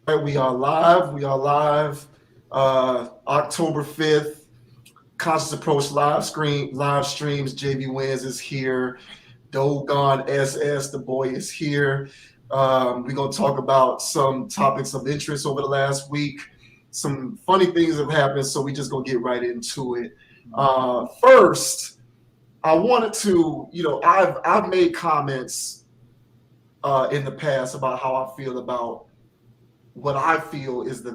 All right, we are live. We are live. October 5th. Conscious Approach live streams. JB Wins is here. Dogon SS, the boy is here. We're gonna talk about some topics of interest over the last week. Some funny things have happened, so we just gonna get right into it. First, I wanted to, I've made comments in the past about how I feel about what I feel is I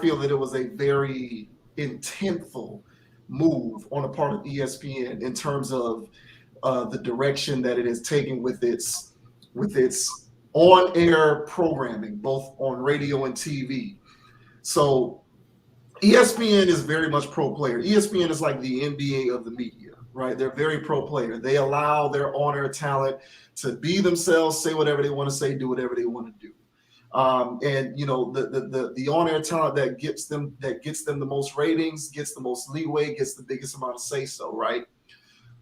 feel that it was a very intentful move on the part of ESPN in terms of the direction that it is taking with its on-air programming, both on radio and TV. So ESPN is very much pro player. ESPN is like the NBA of the media, right? They're very pro player. They allow their on-air talent to be themselves, say whatever they want to say, do whatever they want to do. And the on-air talent that gets them the most ratings, gets the most leeway, gets the biggest amount of say so, right?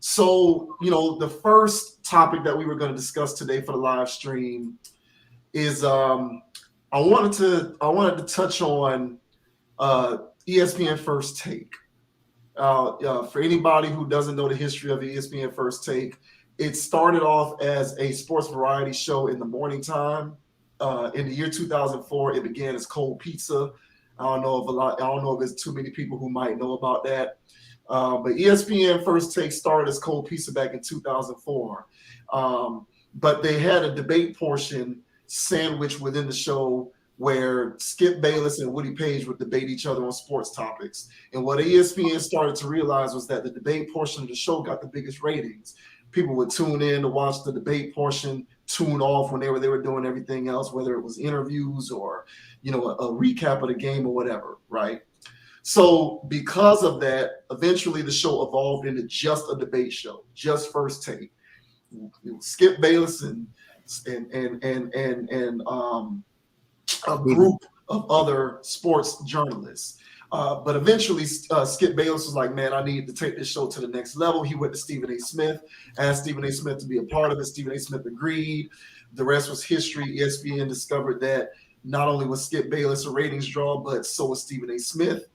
So the first topic that we were going to discuss today for the live stream is I wanted to touch on ESPN First Take. For anybody who doesn't know the history of ESPN First Take, it started off as a sports variety show in the morning time. In the year 2004, it began as Cold Pizza. I don't know if there's too many people who might know about that. But ESPN First Take started as Cold Pizza back in 2004. But they had a debate portion sandwiched within the show where Skip Bayless and Woody Page would debate each other on sports topics. And what ESPN started to realize was that the debate portion of the show got the biggest ratings. People would tune in to watch the debate portion, tune off when they were doing everything else, whether it was interviews or, a recap of the game or whatever, right? So because of that, eventually the show evolved into just a debate show, just First Take. Skip Bayless and a group of other sports journalists. But eventually, Skip Bayless was like, man, I need to take this show to the next level. He went to Stephen A. Smith, asked Stephen A. Smith to be a part of it. Stephen A. Smith agreed. The rest was history. ESPN discovered that not only was Skip Bayless a ratings draw, but so was Stephen A. Smith.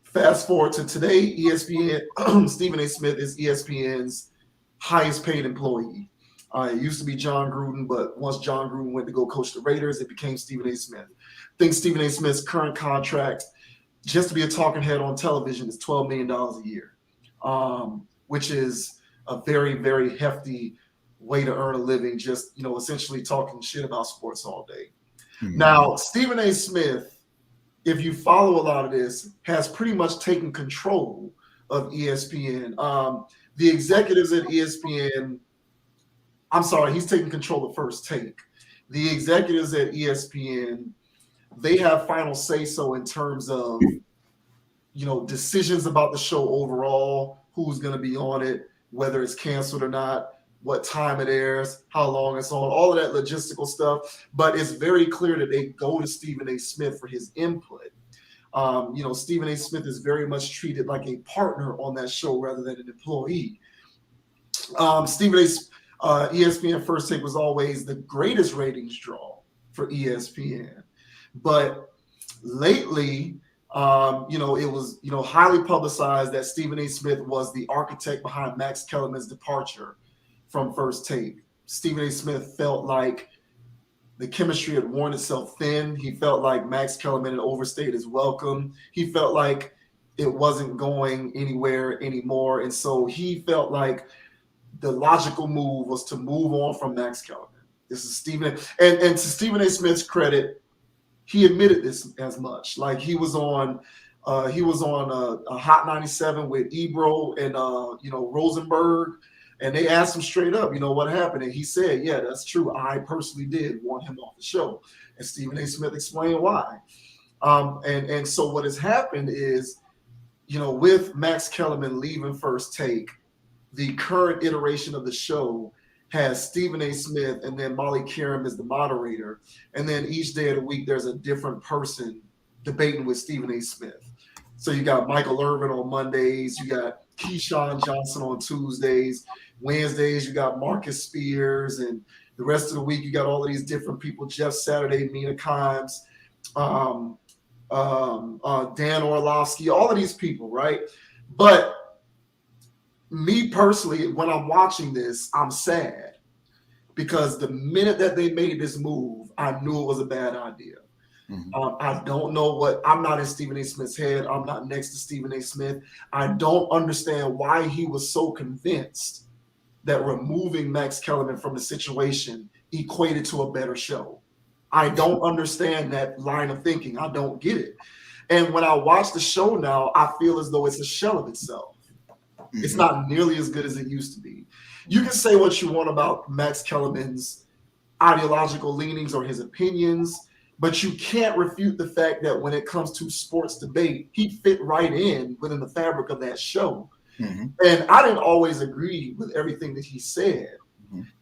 Fast forward to today, Stephen A. Smith is ESPN's highest paid employee. It used to be John Gruden, but once John Gruden went to go coach the Raiders, it became Stephen A. Smith. I think Stephen A. Smith's current contract, just to be a talking head on television, is $12 million a year, which is a very, very hefty way to earn a living, just, essentially talking shit about sports all day. Mm-hmm. Now, Stephen A. Smith, if you follow a lot of this, has pretty much taken control of ESPN. The executives at ESPN, he's taking control of First Take. The executives at ESPN, they have final say-so in terms of, decisions about the show overall, who's going to be on it, whether it's canceled or not, what time it airs, how long it's on, all of that logistical stuff. But it's very clear that they go to Stephen A. Smith for his input. Stephen A. Smith is very much treated like a partner on that show rather than an employee. ESPN First Take was always the greatest ratings draw for ESPN. But lately, it was, highly publicized that Stephen A. Smith was the architect behind Max Kellerman's departure from First Take. Stephen A. Smith felt like the chemistry had worn itself thin. He felt like Max Kellerman had overstayed his welcome. He felt like it wasn't going anywhere anymore. And so he felt like the logical move was to move on from Max Kellerman. This is Stephen. And to Stephen A. Smith's credit, he admitted this as much. Like he was on a Hot 97 with Ebro and Rosenberg, and they asked him straight up, what happened? And he said, yeah, that's true. I personally did want him off the show. And Stephen A. Smith explained why. And so what has happened is, with Max Kellerman leaving First Take, the current iteration of the show has Stephen A. Smith and then Molly Karam as the moderator. And then each day of the week, there's a different person debating with Stephen A. Smith. So you got Michael Irvin on Mondays. You got Keyshawn Johnson on Tuesdays. Wednesdays, you got Marcus Spears and The rest of the week, you got all of these different people: Jeff Saturday, Mina Kimes, Dan Orlovsky, all of these people, right? But me personally, when I'm watching this, I'm sad because the minute that they made this move, I knew it was a bad idea. I don't know I'm not in Stephen A. Smith's head. I'm not next to Stephen A. Smith. I don't understand why he was so convinced that removing Max Kellerman from the situation equated to a better show. I don't understand that line of thinking. I don't get it. And when I watch the show now, I feel as though it's a shell of itself. It's not nearly as good as it used to be. You can say what you want about Max Kellerman's ideological leanings or his opinions, but you can't refute the fact that when it comes to sports debate, he fit right in within the fabric of that show. And I didn't always agree with everything that he said.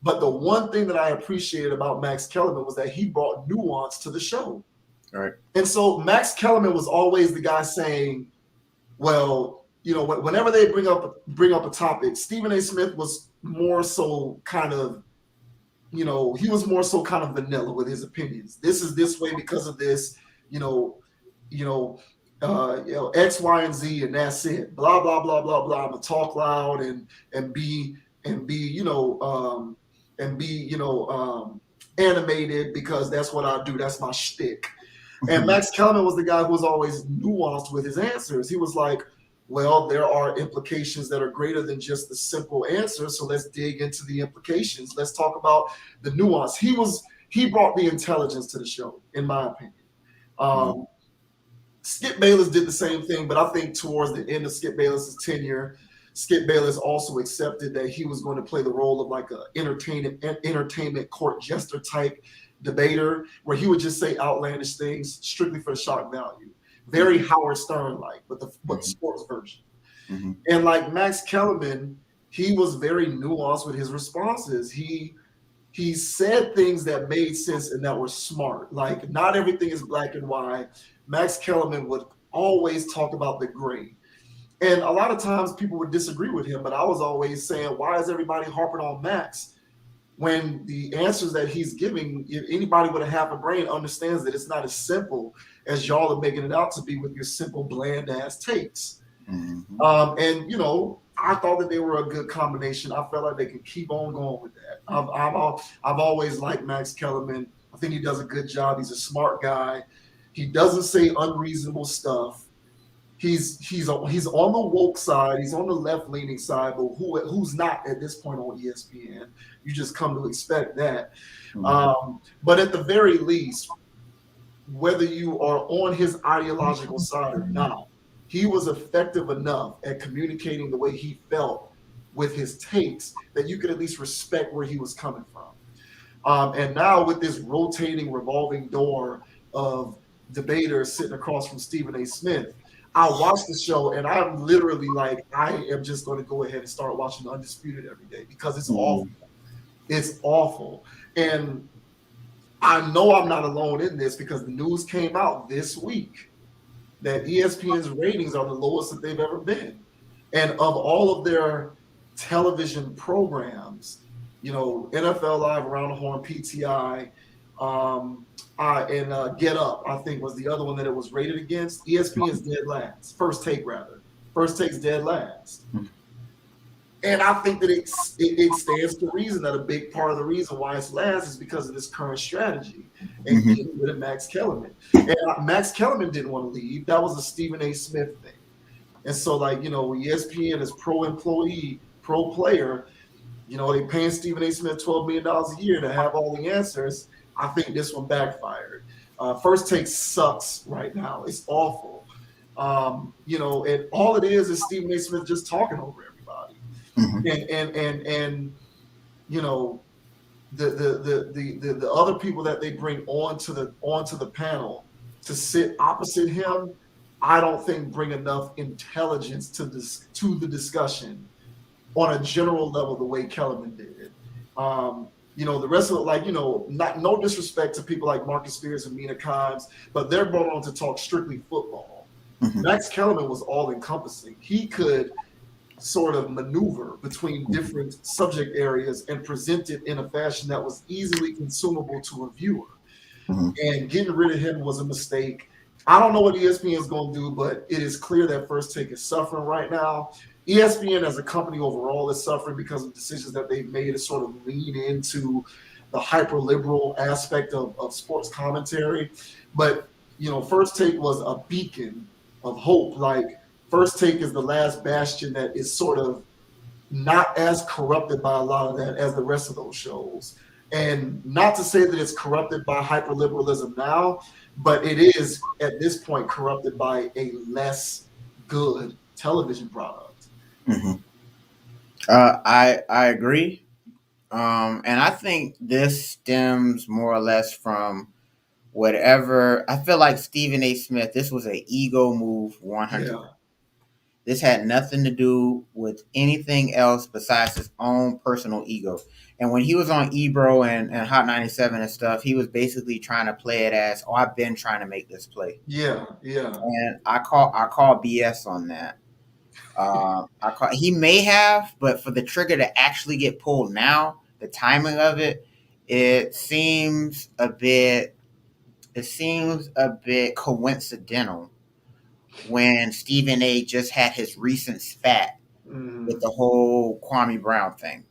But the one thing that I appreciated about Max Kellerman was that he brought nuance to the show. Right. And so Max Kellerman was always the guy saying, well, you know, whenever they bring up a topic, Stephen A. Smith was more so kind of, you know, he was more so kind of vanilla with his opinions. This is this way because of this, X, Y, and Z, and that's it. Blah blah blah blah blah. I'm gonna talk loud and be animated because that's what I do. That's my shtick. And Max Kellerman was the guy who was always nuanced with his answers. He was like, well, there are implications that are greater than just the simple answer. So let's dig into the implications. Let's talk about the nuance. He brought the intelligence to the show, in my opinion. Skip Bayless did the same thing, but I think towards the end of Skip Bayless's tenure, Skip Bayless also accepted that he was going to play the role of like an entertainment court jester type debater, where he would just say outlandish things strictly for shock value. Very Howard Stern-like, but the sports version. And like Max Kellerman, he was very nuanced with his responses. He said things that made sense and that were smart. Like, not everything is black and white. Max Kellerman would always talk about the gray. And a lot of times people would disagree with him, but I was always saying, why is everybody harping on Max? When the answers that he's giving, if anybody with a half a brain understands that it's not as simple as y'all are making it out to be with your simple, bland-ass takes. And, you know, I thought that they were a good combination. I felt like they could keep on going with that. I've always liked Max Kellerman. I think he does a good job. He's a smart guy. He doesn't say unreasonable stuff. He's on the woke side. He's on the left-leaning side, but who's not at this point on ESPN? You just come to expect that. But at the very least, whether you are on his ideological side or not, he was effective enough at communicating the way he felt with his takes that you could at least respect where he was coming from. And now with this rotating, revolving door of debaters sitting across from Stephen A. Smith, I watch the show and I'm literally like, I am just going to go ahead and start watching Undisputed every day because it's awful. It's awful. And I know I'm not alone in this because the news came out this week that ESPN's ratings are the lowest that they've ever been. And of all of their television programs, you know, NFL Live, Around the Horn, PTI, and Get Up, I think was the other one that it was rated against. ESPN is dead last. First Take, rather. First Take's dead last. And I think that it stands to reason that a big part of the reason why it's last is because of this current strategy and getting rid of Max Kellerman. And Max Kellerman didn't want to leave. That was a Stephen A. Smith thing. And so, like, you know, ESPN is pro-employee, pro-player. You know, they paying Stephen A. Smith $12 million a year to have all the answers. I think this one backfired. First Take sucks right now. It's awful. You know, and all it is Stephen A. Smith just talking over everybody. And you know, the other people that they bring onto the panel to sit opposite him, I don't think bring enough intelligence to the discussion on a general level the way Kellerman did. You know, the rest of it, like, you know, no disrespect to people like Marcus Spears and Mina Kimes, but they're brought on to talk strictly football. Max Kellerman was all encompassing. He could sort of maneuver between different subject areas and present it in a fashion that was easily consumable to a viewer. Mm-hmm. And getting rid of him was a mistake. I don't know what ESPN is going to do, but it is clear that First Take is suffering right now. ESPN as a company overall is suffering because of decisions that they've made to sort of lean into the hyper liberal aspect of sports commentary. But, First Take was a beacon of hope. Like, First Take is the last bastion that is sort of not as corrupted by a lot of that as the rest of those shows. And not to say that it's corrupted by hyperliberalism now, but it is at this point corrupted by a less good television product. Mm-hmm. I agree, and I think this stems more or less from whatever. I feel like Stephen A. Smith. This was an ego move, 100. Yeah. This had nothing to do with anything else besides his own personal ego. And when he was on Ebro and Hot 97 and stuff, he was basically trying to play it as, "Oh, I've been trying to make this play." Yeah. And I call BS on that. He may have, but for the trigger to actually get pulled now, the timing of it, it seems a bit coincidental when Stephen A. just had his recent spat with the whole Kwame Brown thing.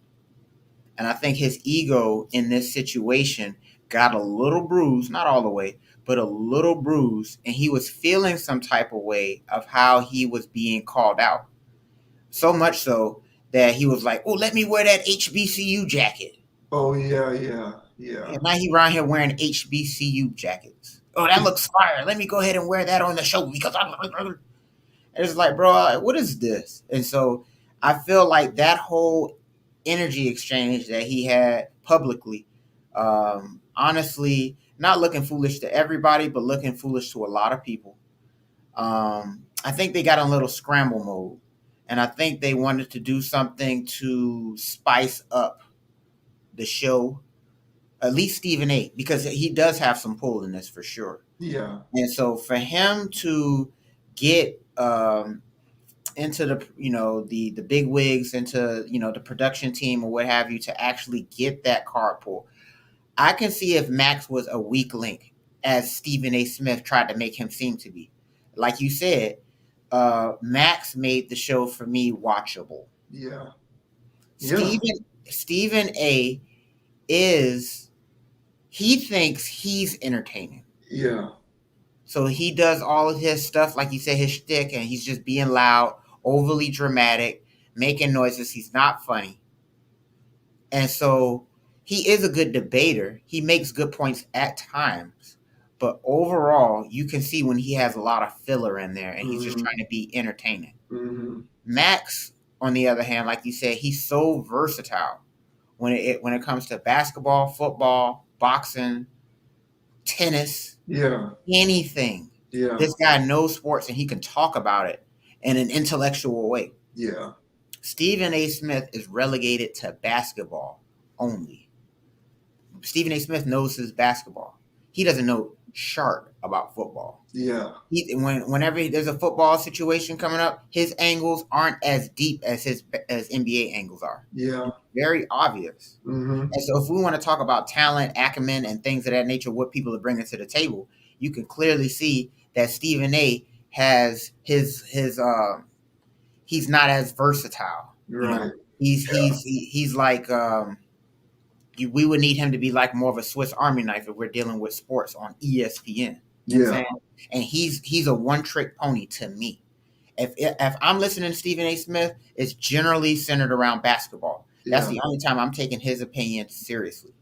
And I think his ego in this situation got a little bruised, not all the way, but a little bruised, and he was feeling some type of way of how he was being called out. So much so that he was like, "Oh, let me wear that HBCU jacket." Oh, yeah. And now he around here wearing HBCU jackets. "Oh, that looks fire. Let me go ahead and wear that on the show because I'm." It's like, bro, what is this? And so I feel like that whole energy exchange that he had publicly, honestly, not looking foolish to everybody, but looking foolish to a lot of people. I think they got in a little scramble mode. And I think they wanted to do something to spice up the show, at least Stephen A., because he does have some pull in this for sure. Yeah. And so for him to get into the big wigs, into the production team or what have you, to actually get that card pull, I can see if Max was a weak link, as Stephen A. Smith tried to make him seem to be. Like you said, Max made the show for me watchable. Yeah. Stephen A. he thinks he's entertaining. Yeah. So he does all of his stuff, like you said, his shtick, and he's just being loud, overly dramatic, making noises. He's not funny. And so he is a good debater. He makes good points at times. But overall, you can see when he has a lot of filler in there and he's just trying to be entertaining. Mm-hmm. Max, on the other hand, like you said, he's so versatile when it comes to basketball, football, boxing, tennis, anything. Yeah. This guy knows sports and he can talk about it in an intellectual way. Yeah. Stephen A. Smith is relegated to basketball only. Stephen A. Smith knows his basketball. He doesn't know sharp about football. Yeah. Whenever there's a football situation coming up, his angles aren't as deep as NBA angles are. Yeah. It's very obvious. Mm-hmm. And so if we want to talk about talent, acumen, and things of that nature, what people are bringing to the table, you can clearly see that Stephen A. has he's not as versatile. Right. He's like we would need him to be like more of a Swiss Army knife if we're dealing with sports on ESPN. You know what I'm saying? And he's a one-trick pony to me. If I'm listening to Stephen A. Smith, it's generally centered around basketball. That's the only time I'm taking his opinion seriously.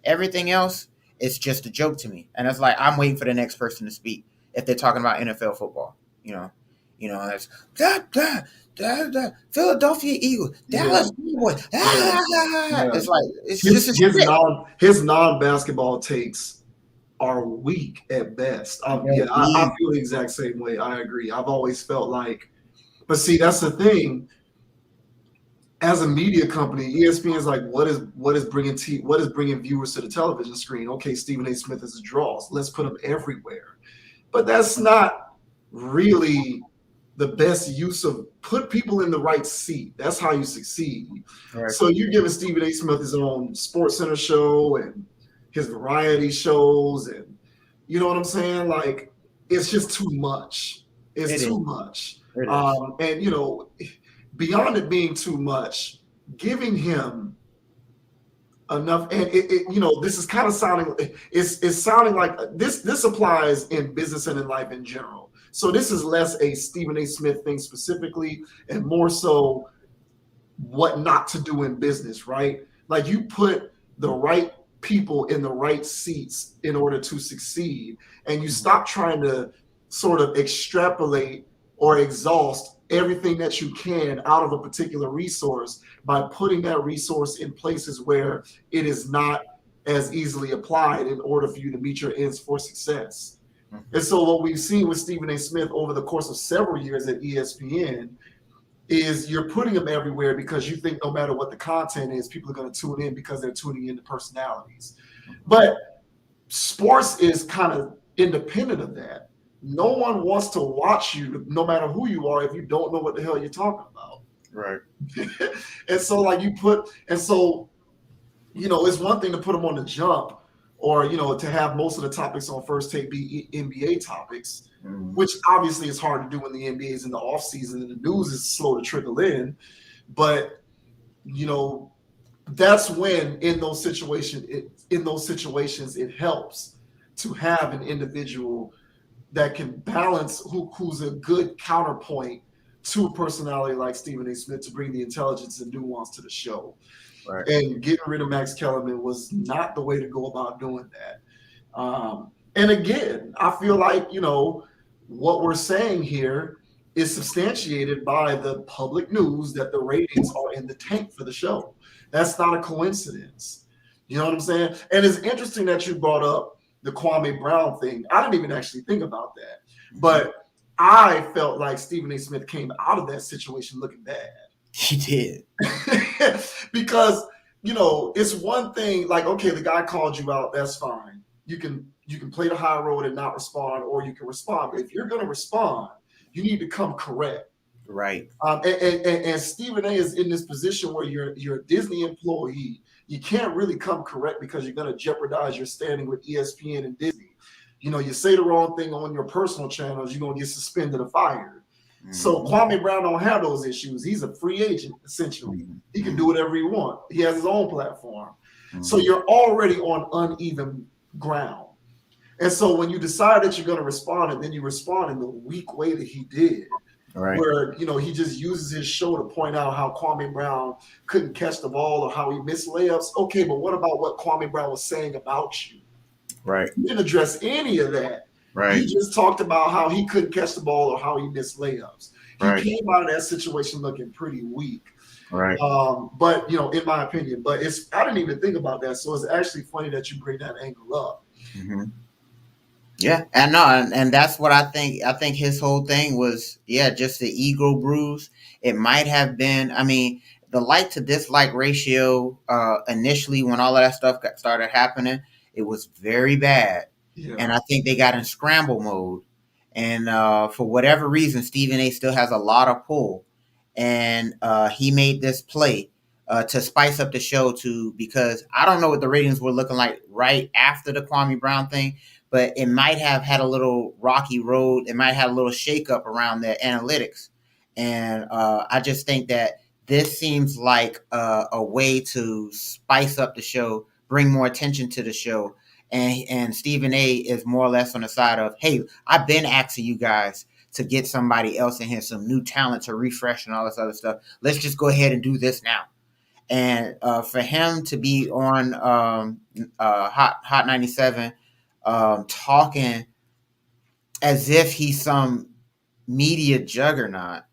Everything else is just a joke to me. And it's like I'm waiting for the next person to speak if they're talking about NFL football. It's Philadelphia Eagles, Dallas Cowboys. It's like his non-basketball takes are weak at best. I feel the exact same way. I agree. I've always felt like, but see, that's the thing. As a media company, ESPN is like, what is bringing viewers to the television screen? Okay, Stephen A. Smith is a draw. So let's put him everywhere. But that's not really the best use of put people in the right seat. That's how you succeed. Right. So you're giving Stephen A. Smith his own Sports Center show and his variety shows, and you know what I'm saying? Like, it's just too much. It It's is. too much. It is. And beyond it being too much, giving him enough, and this is kind of sounding, it's sounding like this applies in business and in life in general. So this is less a Stephen A. Smith thing specifically, and more so what not to do in business, right? Like, you put the right people in the right seats in order to succeed, and you stop trying to sort of extrapolate or exhaust everything that you can out of a particular resource by putting that resource in places where it is not as easily applied in order for you to meet your ends for success. And so what we've seen with Stephen A. Smith over the course of several years at ESPN is you're putting him everywhere because you think no matter what the content is, people are going to tune in because they're tuning into personalities. But sports is kind of independent of that. No one wants to watch you, no matter who you are, if you don't know what the hell you're talking about. Right. And so, like, it's one thing to put them on the jump, or to have most of the topics on First Take be NBA topics, which obviously is hard to do when the NBA is in the off season and the news is slow to trickle in. But that's when in those situations it helps to have an individual that can balance, who's a good counterpoint to a personality like Stephen A. Smith, to bring the intelligence and nuance to the show. Right. And getting rid of Max Kellerman was not the way to go about doing that. And again, I feel like, what we're saying here is substantiated by the public news that the ratings are in the tank for the show. That's not a coincidence. You know what I'm saying? And it's interesting that you brought up the Kwame Brown thing. I didn't even actually think about that. But I felt like Stephen A. Smith came out of that situation looking bad. He did. Because, it's one thing, like, okay, the guy called you out, that's fine. You can play the high road and not respond, or you can respond. But if you're going to respond, you need to come correct. Right. And Stephen A. is in this position where you're a Disney employee. You can't really come correct because you're going to jeopardize your standing with ESPN and Disney. You say the wrong thing on your personal channels, you're going to get suspended or fired. So Kwame Brown don't have those issues. He's a free agent, essentially. He can do whatever he wants. He has his own platform. So you're already on uneven ground. And so when you decide that you're going to respond, and then you respond in the weak way that he did, right, where, he just uses his show to point out how Kwame Brown couldn't catch the ball or how he missed layups. Okay, but what about what Kwame Brown was saying about you? Right. He didn't address any of that. Right. He just talked about how he couldn't catch the ball or how he missed layups. He came out of that situation looking pretty weak. Right. But in my opinion, I didn't even think about that. So it's actually funny that you bring that angle up. Yeah, and no, and that's what I think. I think his whole thing was, just the ego bruise. It might have been. I mean, the like to dislike ratio initially, when all of that stuff started happening, it was very bad. Yeah. And I think they got in scramble mode. And for whatever reason, Stephen A. still has a lot of pull. And he made this play to spice up the show because I don't know what the ratings were looking like right after the Kwame Brown thing, but it might have had a little rocky road. It might have a little shakeup around their analytics. And I just think that this seems like a way to spice up the show, bring more attention to the show. And Stephen A. is more or less on the side of, hey, I've been asking you guys to get somebody else in here, some new talent to refresh and all this other stuff. Let's just go ahead and do this now. And for him to be on Hot 97 talking as if he's some media juggernaut,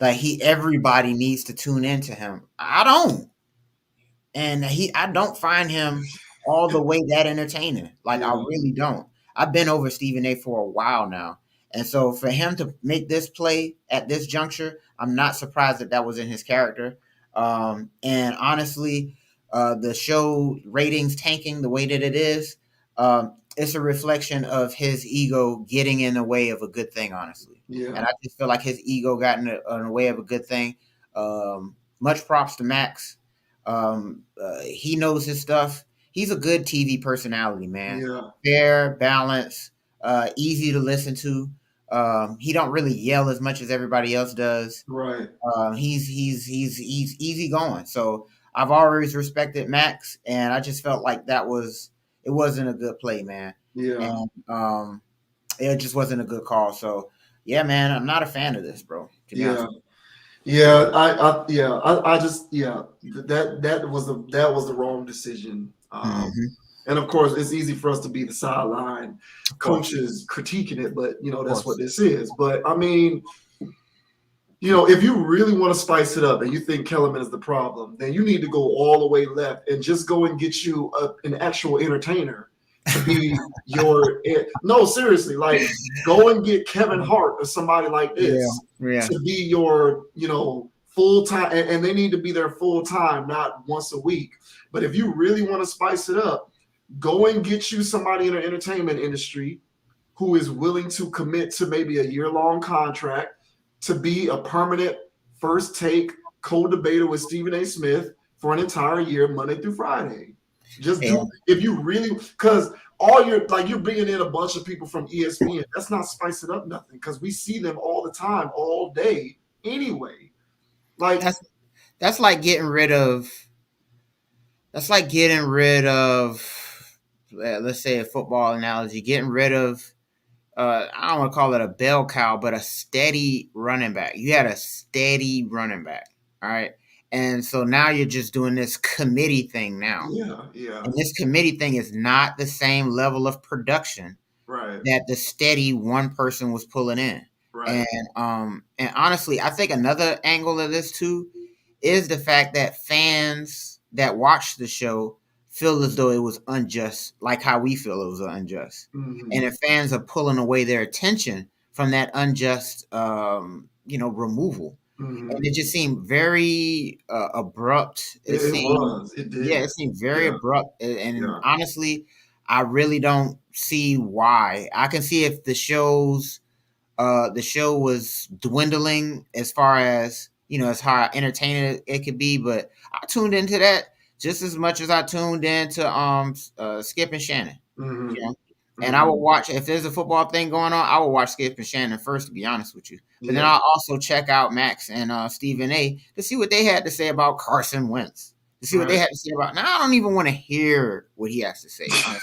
like everybody needs to tune into him. I don't. And I don't find him all the way that entertaining. Like, I really don't. I've been over Stephen A. for a while now. And so for him to make this play at this juncture, I'm not surprised that was in his character. And honestly, the show ratings tanking the way that it is, it's a reflection of his ego getting in the way of a good thing, honestly. Yeah. And I just feel like his ego got in the way of a good thing. Much props to Max. He knows his stuff. He's a good TV personality, man. Yeah. Fair, balanced, easy to listen to. He don't really yell as much as everybody else does. Right. He's easy going. So I've always respected Max, and I just felt like it wasn't a good play, man. Yeah. And it just wasn't a good call. So yeah, man, I'm not a fan of this, bro. To be honest. Yeah. I just that was the wrong decision. And of course, it's easy for us to be the sideline coaches critiquing it, but that's what this is. But I mean, if you really want to spice it up and you think Kellerman is the problem, then you need to go all the way left and just go and get you an actual entertainer to be no, seriously, like go and get Kevin Hart or somebody like this to be your, full time, and they need to be there full time, not once a week. But if you really want to spice it up, go and get you somebody in the entertainment industry who is willing to commit to maybe a year-long contract to be a permanent First Take co-debater with Stephen A. Smith for an entire year, Monday through Friday. If you really, because you're bringing in a bunch of people from ESPN. That's not spicing up nothing, because we see them all the time, all day anyway. Like that's like getting rid of. That's like getting rid of, let's say, a football analogy, getting rid of, I don't want to call it a bell cow, but a steady running back. You had a steady running back, all right? And so now you're just doing this committee thing now. Yeah. And this committee thing is not the same level of production that the steady one person was pulling in. Right. And honestly, I think another angle of this too is the fact that fans that watch the show feel as though it was unjust, like how we feel it was unjust. Mm-hmm. And if fans are pulling away their attention from that unjust, removal, and it just seemed very abrupt. It did. Yeah, it seemed very abrupt. And honestly, I really don't see why. I can see if the show was dwindling as far as, as how entertaining it could be, but I tuned into that just as much as I tuned into Skip and Shannon. Mm-hmm. And I will watch, if there's a football thing going on, I will watch Skip and Shannon first, to be honest with you. But then I'll also check out Max and Stephen A. to see what they had to say about Carson Wentz. To see what they had to say about. Now I don't even want to hear what he has to say. Like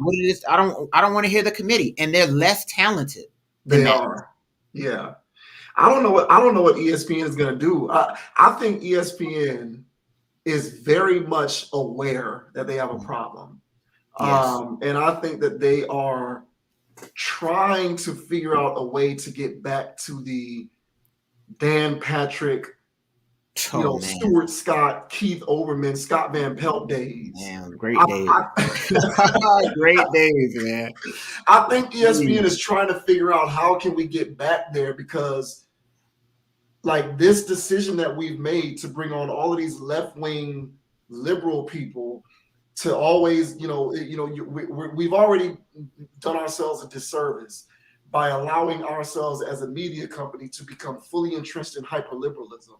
what it is. I don't want to hear the committee, and they're less talented. They are. Yeah. I don't know what ESPN is going to do. I think ESPN is very much aware that they have a problem. Yes. And I think that they are trying to figure out a way to get back to the Dan Patrick, Stuart Scott, Keith Olbermann, Scott Van Pelt days. Man, great days. Great days, man. I think ESPN is trying to figure out how can we get back there, because like this decision that we've made to bring on all of these left-wing liberal people to always, we've already done ourselves a disservice by allowing ourselves as a media company to become fully entrenched in hyperliberalism.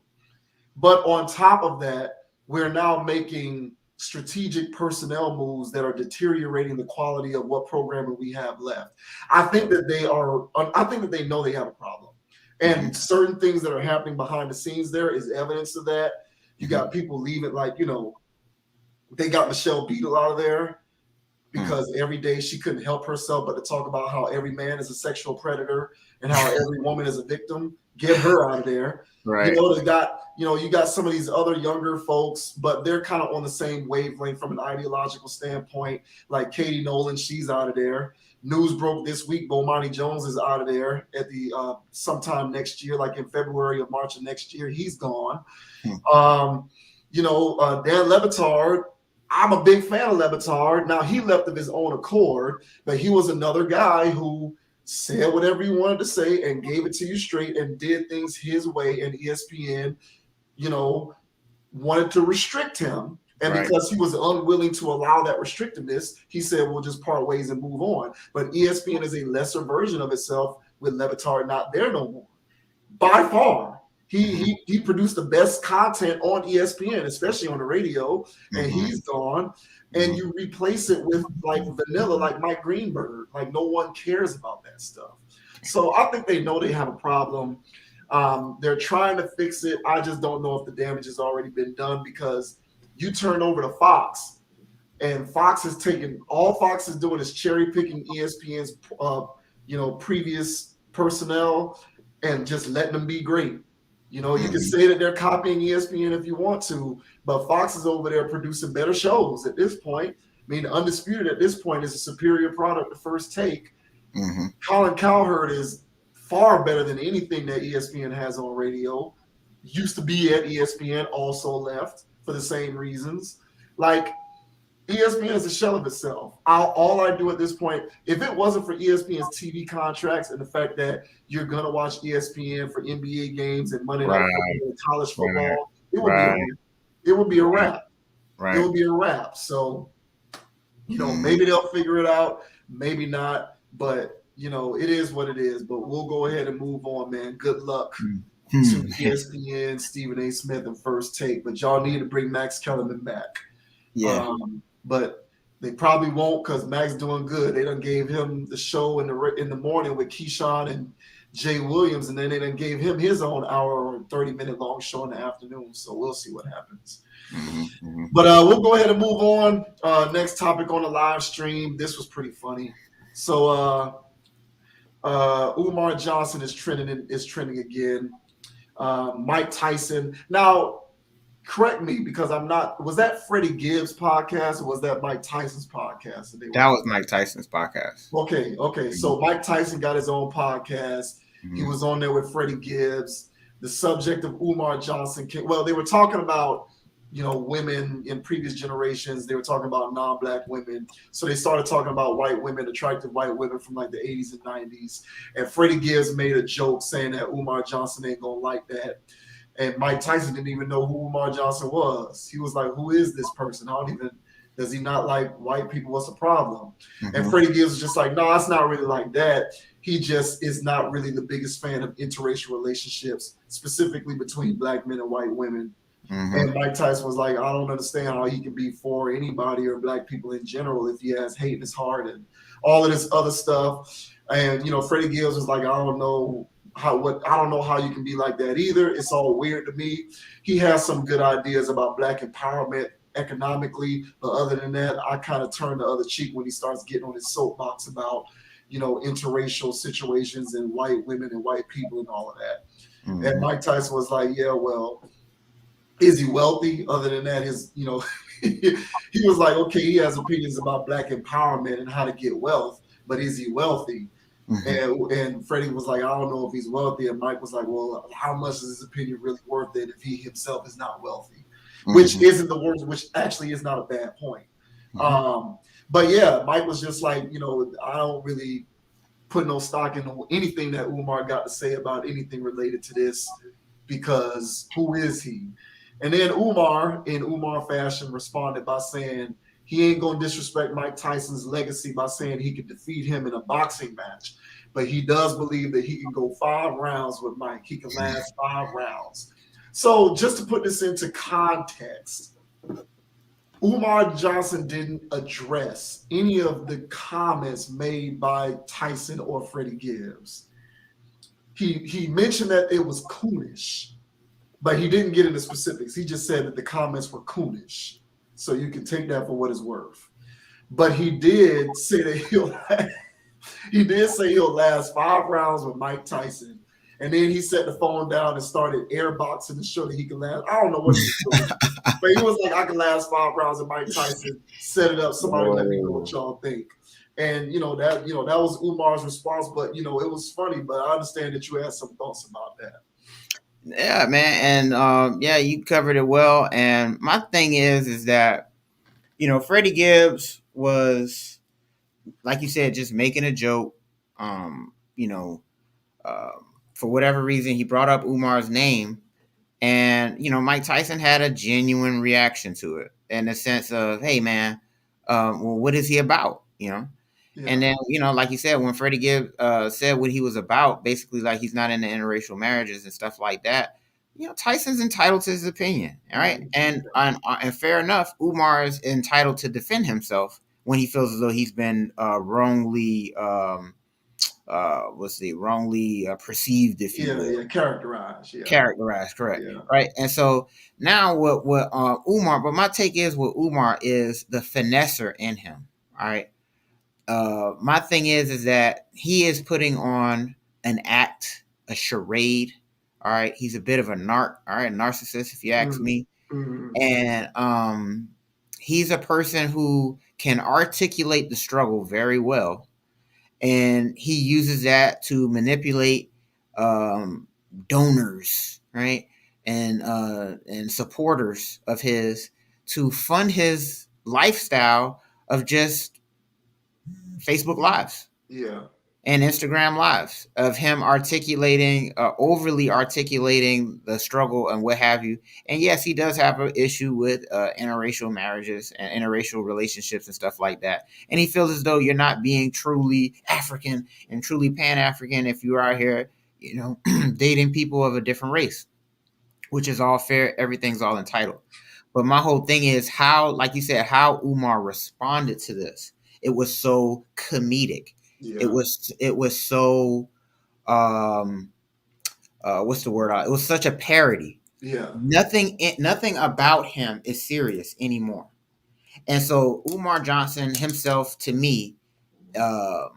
But on top of that, we're now making strategic personnel moves that are deteriorating the quality of what programming we have left. I think that they know they have a problem. And certain things that are happening behind the scenes there is evidence of that. You got people leaving, they got Michelle Beadle out of there because every day she couldn't help herself but to talk about how every man is a sexual predator and how every woman is a victim. Get her out of there. Right. You got some of these other younger folks, but they're kind of on the same wavelength from an ideological standpoint. Like Katie Nolan, she's out of there. News broke this week, Bomani Jones is out of there at the sometime next year, like in February or March of next year. He's gone. Dan Le Batard, I'm a big fan of Le Batard. Now, he left of his own accord, but he was another guy who said whatever he wanted to say and gave it to you straight and did things his way, and ESPN, wanted to restrict him And Right. because he was unwilling to allow that restrictiveness, he said, we'll just part ways and move on. But ESPN is a lesser version of itself with Levitard not there no more. By far, he produced the best content on ESPN, especially on the radio, and he's gone. And you replace it with like vanilla, like Mike Greenberg. Like no one cares about that stuff. So I think they know they have a problem. They're trying to fix it. I just don't know if the damage has already been done because you turn over to Fox, and Fox is taking all Fox is doing is cherry picking ESPN's previous personnel and just letting them be great. You can say that they're copying ESPN if you want to, but Fox is over there producing better shows at this point. I mean, Undisputed at this point is a superior product to First Take. Colin Cowherd is far better than anything that ESPN has on radio. Used to be at ESPN, also left for the same reasons. Like, ESPN is a shell of itself. All I do at this point, if it wasn't for ESPN's TV contracts and the fact that you're going to watch ESPN for NBA games and Monday Night Football and college football, it would be a wrap. It would be a wrap. So, maybe they'll figure it out, maybe not. But, it is what it is. But we'll go ahead and move on, man. Good luck to ESPN, Stephen A. Smith, and First Take. But y'all need to bring Max Kellerman back. Yeah. But they probably won't because Max doing good. They done gave him the show in the morning with Keyshawn and Jay Williams, and then they done gave him his own hour or 30-minute long show in the afternoon. So we'll see what happens. But we'll go ahead and move on. Next topic on the live stream. This was pretty funny. So Umar Johnson is trending again. Mike Tyson. Now, correct me because I'm not. Was that Freddie Gibbs' podcast or was that Mike Tyson's podcast? That was Mike Tyson's podcast. Okay. So Mike Tyson got his own podcast. He was on there with Freddie Gibbs. The subject of Umar Johnson they were talking about, women in previous generations. They were talking about non-black women. So they started talking about white women, attractive white women from like the 80s and 90s. And Freddie Gibbs made a joke saying that Umar Johnson ain't gonna like that. And Mike Tyson didn't even know who Umar Johnson was. He was like, who is this person? Does he not like white people? What's the problem? And Freddie Gibbs was just like, no, it's not really like that. He just is not really the biggest fan of interracial relationships, specifically between black men and white women. And Mike Tyson was like, I don't understand how he can be for anybody or black people in general if he has hate in his heart and all of this other stuff. And, Freddie Gibbs was like, I don't know how you can be like that either. It's all weird to me. He has some good ideas about black empowerment economically, but other than that, I kind of turn the other cheek when he starts getting on his soapbox about, interracial situations and white women and white people and all of that. And Mike Tyson was like, yeah, well, is he wealthy? Other than that, he was like, okay, he has opinions about black empowerment and how to get wealth, but is he wealthy? And Freddie was like, I don't know if he's wealthy. And Mike was like, well, how much is his opinion really worth it if he himself is not wealthy? Which isn't the worst, which actually is not a bad point. But yeah, Mike was just like, I don't really put no stock in anything that Umar got to say about anything related to this because who is he? And then Umar, in Umar fashion, responded by saying he ain't going to disrespect Mike Tyson's legacy by saying he could defeat him in a boxing match. But he does believe that he can go 5 rounds with Mike. He can last 5 rounds. So just to put this into context, Umar Johnson didn't address any of the comments made by Tyson or Freddie Gibbs. He mentioned that it was coonish, but he didn't get into specifics. He just said that the comments were coonish. So you can take that for what it's worth. But he did say that he'll last 5 rounds with Mike Tyson. And then he set the phone down and started airboxing to show that he could last. I don't know what he was doing. But he was like, I can last 5 rounds with Mike Tyson. Set it up. Somebody let me know what y'all think. And that was Umar's response. But it was funny. But I understand that you had some thoughts about that. Yeah, man. And you covered it well. And my thing is that, Freddie Gibbs was, like you said, just making a joke. For whatever reason, he brought up Umar's name. And Mike Tyson had a genuine reaction to it, in the sense of, hey man, well, what is he about? And Yeah. then, like you said, when Freddie Gibbs said what he was about, basically like he's not into interracial marriages and stuff like that, Tyson's entitled to his opinion, all right? And fair enough, Umar is entitled to defend himself when he feels as though he's been wrongly wrongly perceived, if you Yeah. will. Yeah. Characterized. Yeah. Characterized, correct. Yeah. Right. And so now what Umar, but my take is, with Umar, is the finesser in him. All right. My thing is that he is putting on an act, a charade. All right. He's a bit of a narcissist, if you ask Mm, me. mm, And he's a person who can articulate the struggle very well, and he uses that to manipulate um, donors, right, and supporters of his, to fund his lifestyle of just Facebook Lives yeah. and Instagram Lives, of him overly articulating the struggle and what have you. And yes, he does have an issue with interracial marriages and interracial relationships and stuff like that. And he feels as though you're not being truly African and truly Pan African if you are out here, dating people of a different race, which is all fair. Everything's all entitled. But my whole thing is how, like you said, how Umar responded to this. It was so comedic. It Yeah. was so what's the word? It was such a parody. Yeah. Nothing about him is serious anymore. And so Umar Johnson himself, to me, uh,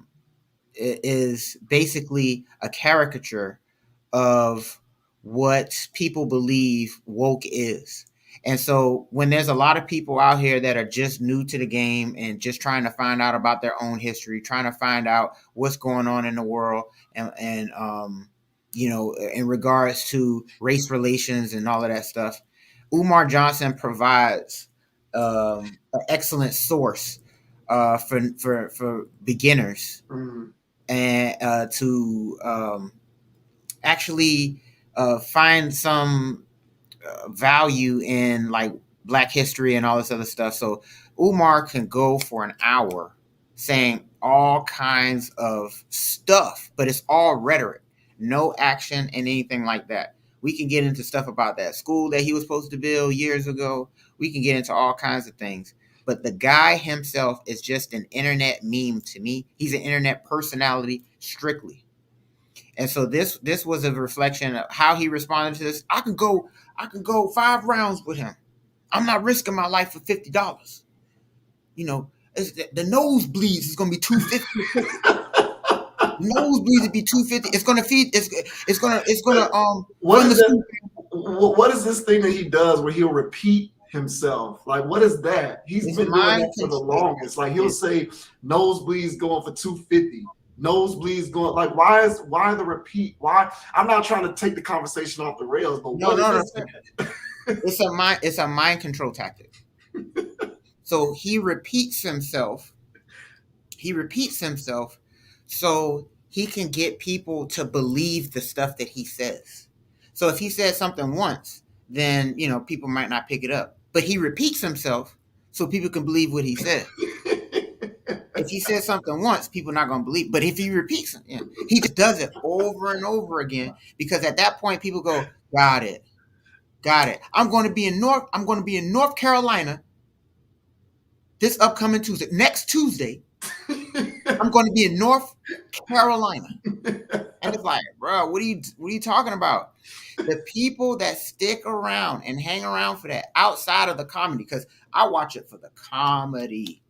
is basically a caricature of what people believe woke is. And so when there's a lot of people out here that are just new to the game and just trying to find out about their own history, trying to find out what's going on in the world, and in regards to race relations and all of that stuff, Umar Johnson provides an excellent source for beginners, Mm, and to actually find some value in, like, Black history and all this other stuff. So Umar can go for an hour saying all kinds of stuff, but it's all rhetoric, no action and anything like that. We can get into stuff about that school that he was supposed to build years ago. We can get into all kinds of things. But the guy himself is just an internet meme to me. He's an internet personality strictly. And so this was a reflection of how he responded to this. I can go 5 rounds with him. I'm not risking my life for $50. The nosebleeds is gonna be $250. Nosebleeds would be $250. It's gonna feed. It's gonna what fund the is that? school. What is this thing that he does where he'll repeat himself? Like, what is that? He's It's been doing mind that for the control. longest. Like, he'll say nosebleeds going for 250. Nosebleeds going, like, why the repeat? Why? I'm not trying to take the conversation off the rails, but No, what is no, no. this? It's a mind control tactic. So he repeats himself. So he can get people to believe the stuff that he says. So if he says something once, then people might not pick it up. But he repeats himself so people can believe what he said. If he says something once, people are not going to believe. But if he repeats it, he just does it over and over again, because at that point people go, got it, got it. I'm going to be in North Carolina this upcoming Tuesday. Next Tuesday, I'm going to be in North Carolina. And it's like, bro, what are you talking about? The people that stick around and hang around for that outside of the comedy, because I watch it for the comedy.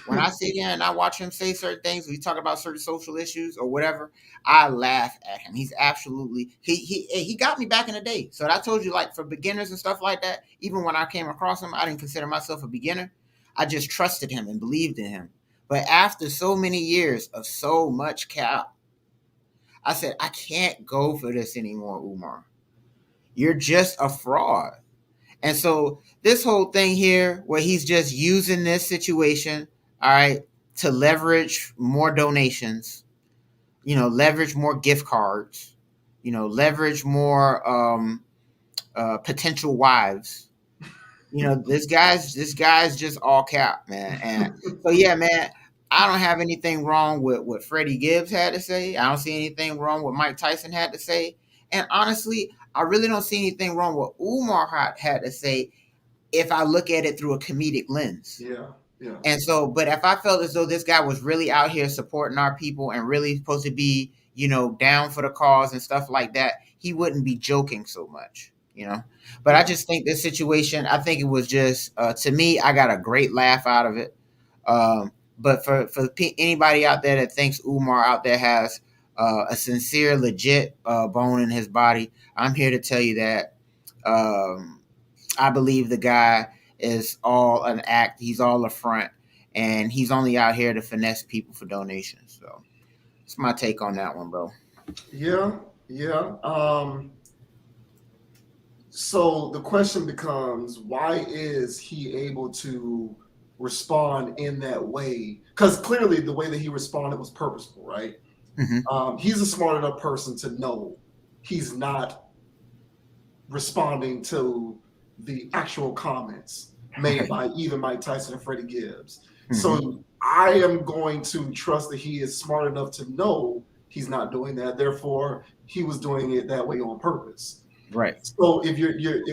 When I sit there and I watch him say certain things, we talk about certain social issues or whatever, I laugh at him. He's absolutely he got me back in the day. So I told you, like, for beginners and stuff like that, even when I came across him, I didn't consider myself a beginner. I just trusted him and believed in him. But after so many years of so much cap, I said, I can't go for this anymore, Umar. You're just a fraud. And so this whole thing here, where he's just using this situation, all right, to leverage more donations, leverage more gift cards, leverage more potential wives. This guy's just all cap, man. And so yeah, man, I don't have anything wrong with what Freddie Gibbs had to say. I don't see anything wrong with Mike Tyson had to say. And honestly, I really don't see anything wrong with Umar had to say if I look at it through a comedic lens. Yeah, yeah. And so, but if I felt as though this guy was really out here supporting our people and really supposed to be, down for the cause and stuff like that, he wouldn't be joking so much. But I just think this situation, I think it was just, to me, I got a great laugh out of it. But for anybody out there that thinks Umar out there has a sincere, legit bone in his body, I'm here to tell you that I believe the guy is all an act. He's all a front, and he's only out here to finesse people for donations. So it's my take on that one, bro. Yeah, yeah. So the question becomes, why is he able to respond in that way? Because clearly the way that he responded was purposeful, right? Mm-hmm. He's a smart enough person to know he's not responding to the actual comments made by either Mike Tyson or Freddie Gibbs. Mm-hmm. So I am going to trust that he is smart enough to know he's not doing that. Therefore, he was doing it that way on purpose. Right. So if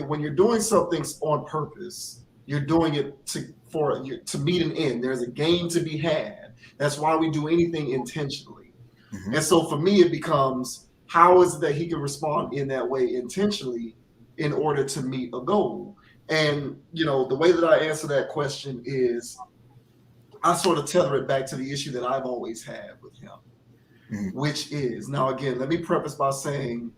when you're doing something on purpose, you're doing it to meet an end. There's a gain to be had. That's why we do anything intentionally. Mm-hmm. And so for me, it becomes, how is it that he can respond in that way intentionally in order to meet a goal? And, the way that I answer that question is I sort of tether it back to the issue that I've always had with him, mm-hmm. which is, now again, let me preface by saying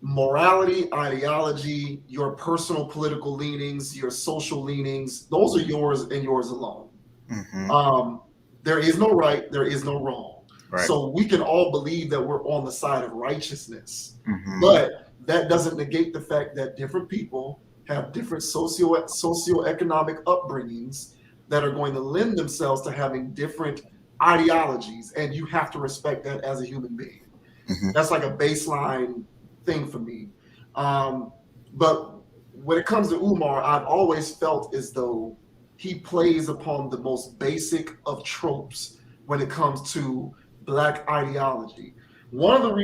morality, ideology, your personal political leanings, your social leanings, those are yours and yours alone. Mm-hmm. There is no right, there is no wrong. Right. So we can all believe that we're on the side of righteousness, mm-hmm. but that doesn't negate the fact that different people have different socioeconomic upbringings that are going to lend themselves to having different ideologies, and you have to respect that as a human being. Mm-hmm. That's like a baseline thing for me. But when it comes to Umar, I've always felt as though he plays upon the most basic of tropes when it comes to Black ideology. One of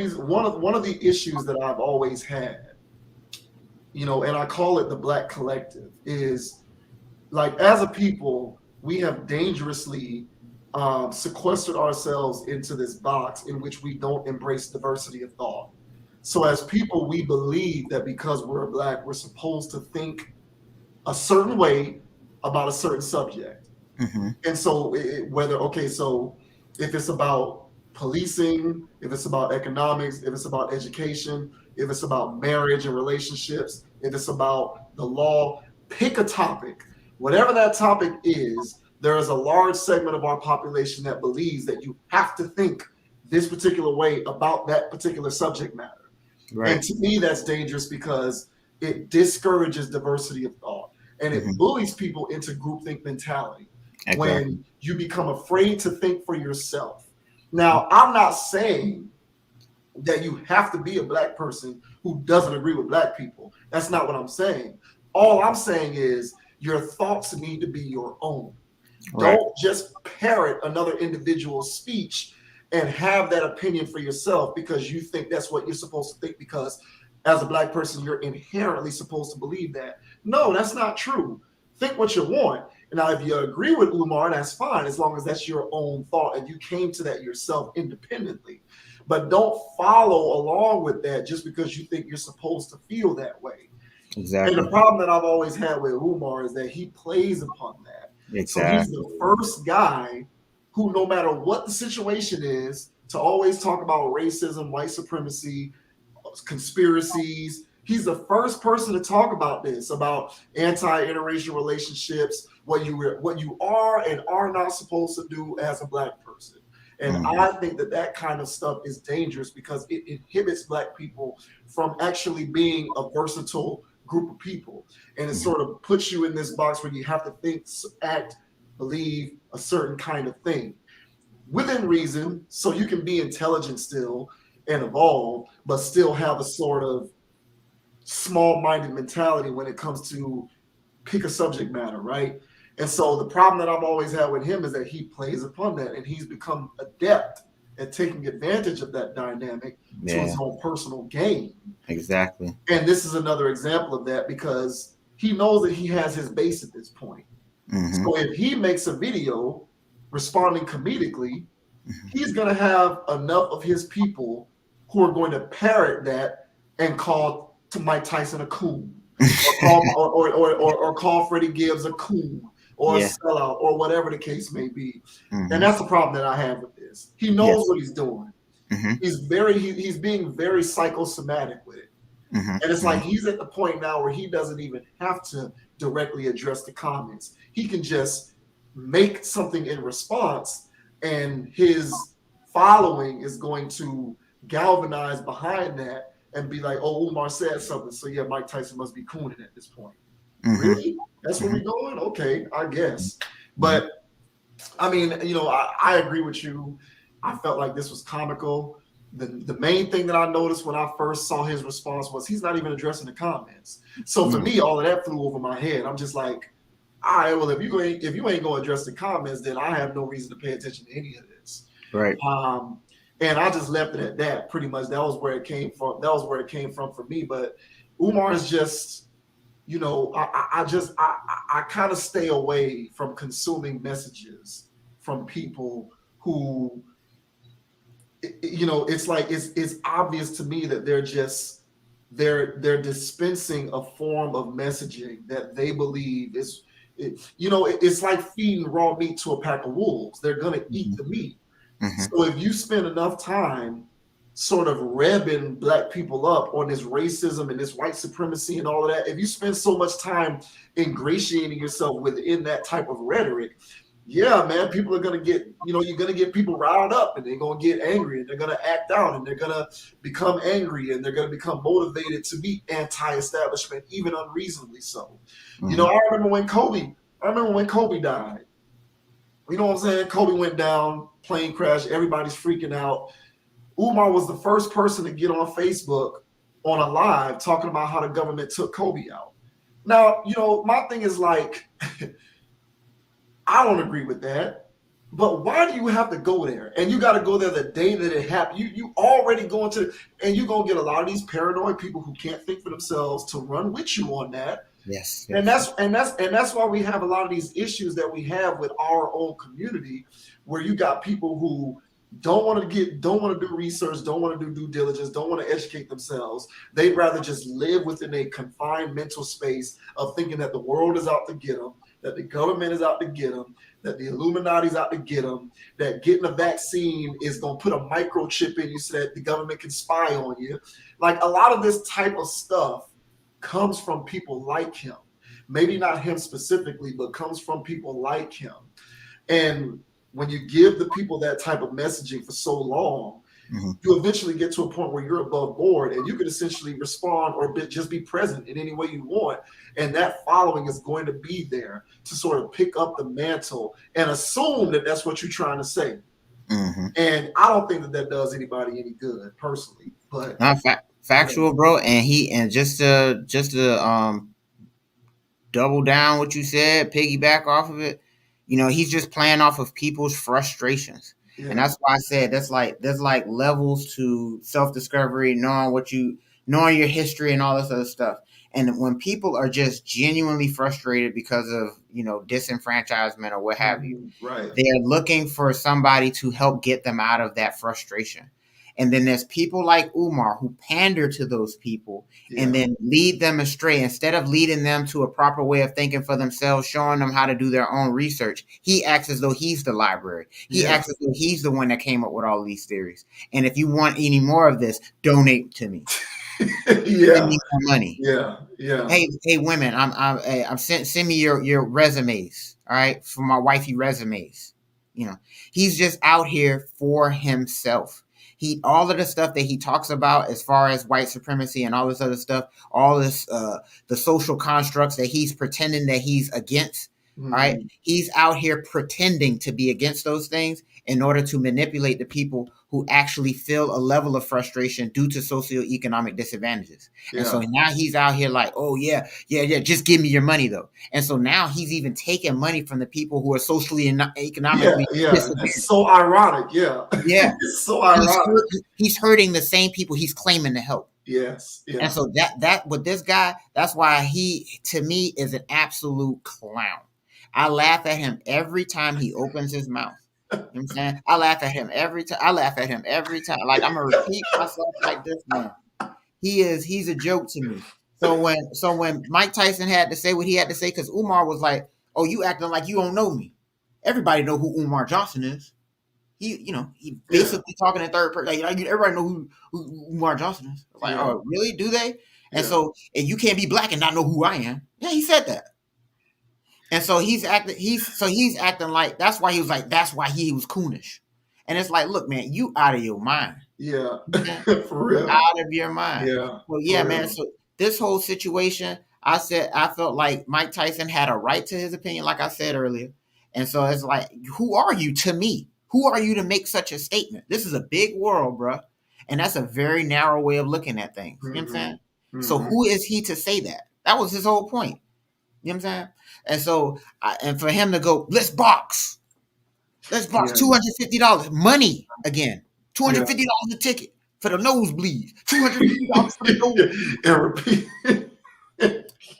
the issues that I've always had, and I call it the Black collective, is like, as a people, we have dangerously sequestered ourselves into this box in which we don't embrace diversity of thought. So as people, we believe that because we're Black, we're supposed to think a certain way about a certain subject. Mm-hmm. And so so if it's about policing, if it's about economics, if it's about education, if it's about marriage and relationships, if it's about the law, pick a topic. Whatever that topic is, there is a large segment of our population that believes that you have to think this particular way about that particular subject matter. Right. And to me, that's dangerous because it discourages diversity of thought, and it mm-hmm. bullies people into groupthink mentality. Exactly. When you become afraid to think for yourself. Now, I'm not saying that you have to be a Black person who doesn't agree with Black people. That's not what I'm saying. All I'm saying is your thoughts need to be your own. Right. Don't just parrot another individual's speech and have that opinion for yourself because you think that's what you're supposed to think, because as a Black person, you're inherently supposed to believe that. No, that's not true. Think what you want. Now, if you agree with Umar, that's fine, as long as that's your own thought and you came to that yourself independently. But don't follow along with that just because you think you're supposed to feel that way. Exactly. And the problem that I've always had with Umar is that he plays upon that. Exactly. So he's the first guy who, no matter what the situation is, to always talk about racism, white supremacy, conspiracies. He's the first person to talk about this, about anti-interracial relationships, what you are and are not supposed to do as a Black person. And mm-hmm. I think that kind of stuff is dangerous because it inhibits Black people from actually being a versatile group of people. And it mm-hmm. sort of puts you in this box where you have to think, act, believe a certain kind of thing within reason, so you can be intelligent still and evolve, but still have a sort of small-minded mentality when it comes to pick a subject matter, right? And so the problem that I've always had with him is that he plays upon that, and he's become adept at taking advantage of that dynamic to his own personal gain. Exactly. And this is another example of that because he knows that he has his base at this point. Mm-hmm. So if he makes a video responding comedically, he's going to have enough of his people who are going to parrot that and call to Mike Tyson a coon, or call Freddie Gibbs a coon, or a sellout, or whatever the case may be. Mm-hmm. And that's the problem that I have with this. He knows what he's doing. Mm-hmm. He's being very psychosomatic with it. Mm-hmm. And it's like he's at the point now where he doesn't even have to directly address the comments. He can just make something in response, and his following is going to galvanize behind that and be like, oh, Umar said something, so yeah, Mike Tyson must be cooning at this point. Mm-hmm. Really? That's where we're going? Okay, I guess. But, I mean, you know, I agree with you. I felt like this was comical. The main thing that I noticed when I first saw his response was he's not even addressing the comments. So for me, all of that flew over my head. I'm just like, all right, well, if you ain't going to address the comments, then I have no reason to pay attention to any of this. Right. And I just left it at that. Pretty much, that was where it came from. That was where it came from for me. But Umar is just, you know, I kind of stay away from consuming messages from people who, you know, it's like it's obvious to me that they're dispensing a form of messaging that they believe is, it's like feeding raw meat to a pack of wolves. They're gonna eat the meat. Mm-hmm. So if you spend enough time sort of revving black people up on this racism and this white supremacy and all of that, if you spend so much time ingratiating yourself within that type of rhetoric, yeah, man, people are going to get, you're going to get people riled up, and they're going to get angry, and they're going to act out, and they're going to become angry, and they're going to become motivated to be anti-establishment, even unreasonably so. Mm-hmm. I remember when Kobe died. You know what I'm saying? Kobe went down, plane crash, everybody's freaking out. Umar was the first person to get on Facebook on a live talking about how the government took Kobe out. Now, my thing is like, I don't agree with that, but why do you have to go there? And you got to go there the day that it happened. You already going to, and you're going to get a lot of these paranoid people who can't think for themselves to run with you on that. Yes. And that's why we have a lot of these issues that we have with our own community, where you got people who don't want to do research, don't want to do due diligence, don't want to educate themselves. They'd rather just live within a confined mental space of thinking that the world is out to get them, that the government is out to get them, that the Illuminati's out to get them, that getting a vaccine is going to put a microchip in you so that the government can spy on you. Like, a lot of this type of stuff comes from people like him. Maybe not him specifically, but comes from people like him. And when you give the people that type of messaging for so long, mm-hmm. you eventually get to a point where you're above board and you can essentially respond or just be present in any way you want. And that following is going to be there to sort of pick up the mantle and assume that that's what you're trying to say. Mm-hmm. And I don't think that does anybody any good personally, but not factual, bro. And just to double down what you said, piggyback off of it, he's just playing off of people's frustrations. Yeah. And that's why I said there's like levels to self-discovery, knowing your history and all this other stuff. And when people are just genuinely frustrated because of, disenfranchisement or what have you, right, they're looking for somebody to help get them out of that frustration. And then there's people like Umar who pander to those people and then lead them astray. Instead of leading them to a proper way of thinking for themselves, showing them how to do their own research, he acts as though he's the library. He acts as though he's the one that came up with all these theories. And if you want any more of this, donate to me. Send me more money. Yeah. Hey, women, I'm send me your resumes. All right, for my wifey resumes. He's just out here for himself. All of the stuff that he talks about as far as white supremacy and all this other stuff, all this, the social constructs that he's pretending that he's against, All right. He's out here pretending to be against those things in order to manipulate the people who actually feel a level of frustration due to socioeconomic disadvantages. Yeah. And so now he's out here like, oh, yeah, just give me your money, though. And so now he's even taking money from the people who are socially and economically disadvantaged. It's so ironic. Yeah. Yeah. It's so ironic. He's hurting the same people he's claiming to help. Yes. Yeah. And so that with this guy, that's why he, to me, is an absolute clown. I laugh at him every time he opens his mouth. You know what I'm saying? I laugh at him every time. Like, I'm gonna repeat myself like this, man. He's a joke to me. So when Mike Tyson had to say what he had to say, because Umar was like, "Oh, you acting like you don't know me." Everybody know who Umar Johnson is. He basically talking in third person. Like, everybody know who Umar Johnson is. Like, oh, really? Do they? And so, and you can't be black and not know who I am. Yeah, he said that. And so he's acting like, that's why he was coonish. And it's like, look, man, you out of your mind. Yeah. For real. Out of your mind. Yeah. Well, yeah, man. So this whole situation, I felt like Mike Tyson had a right to his opinion, like I said earlier. And so it's like, who are you to me? Who are you to make such a statement? This is a big world, bro. And that's a very narrow way of looking at things. You know what I'm saying? So who is he to say that? That was his whole point. You know what I'm saying? And so, and for him to go, let's box $250, money again, $250 a ticket for the nosebleeds, $250 for the nosebleeds. And repeat.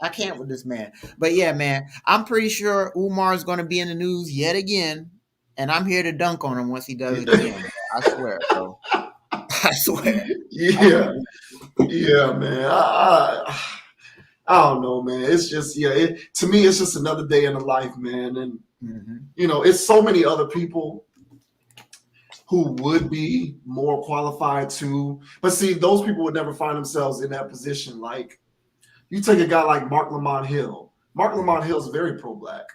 I can't with this man. But yeah, man, I'm pretty sure Umar is going to be in the news yet again, and I'm here to dunk on him once he does it again. I swear, bro. I swear. Yeah, man. I don't know, man. It's just, to me, it's just another day in the life, man. And, it's so many other people who would be more qualified to. But see, those people would never find themselves in that position. Like, you take a guy like Mark Lamont Hill. Mark Lamont Hill is very pro-black.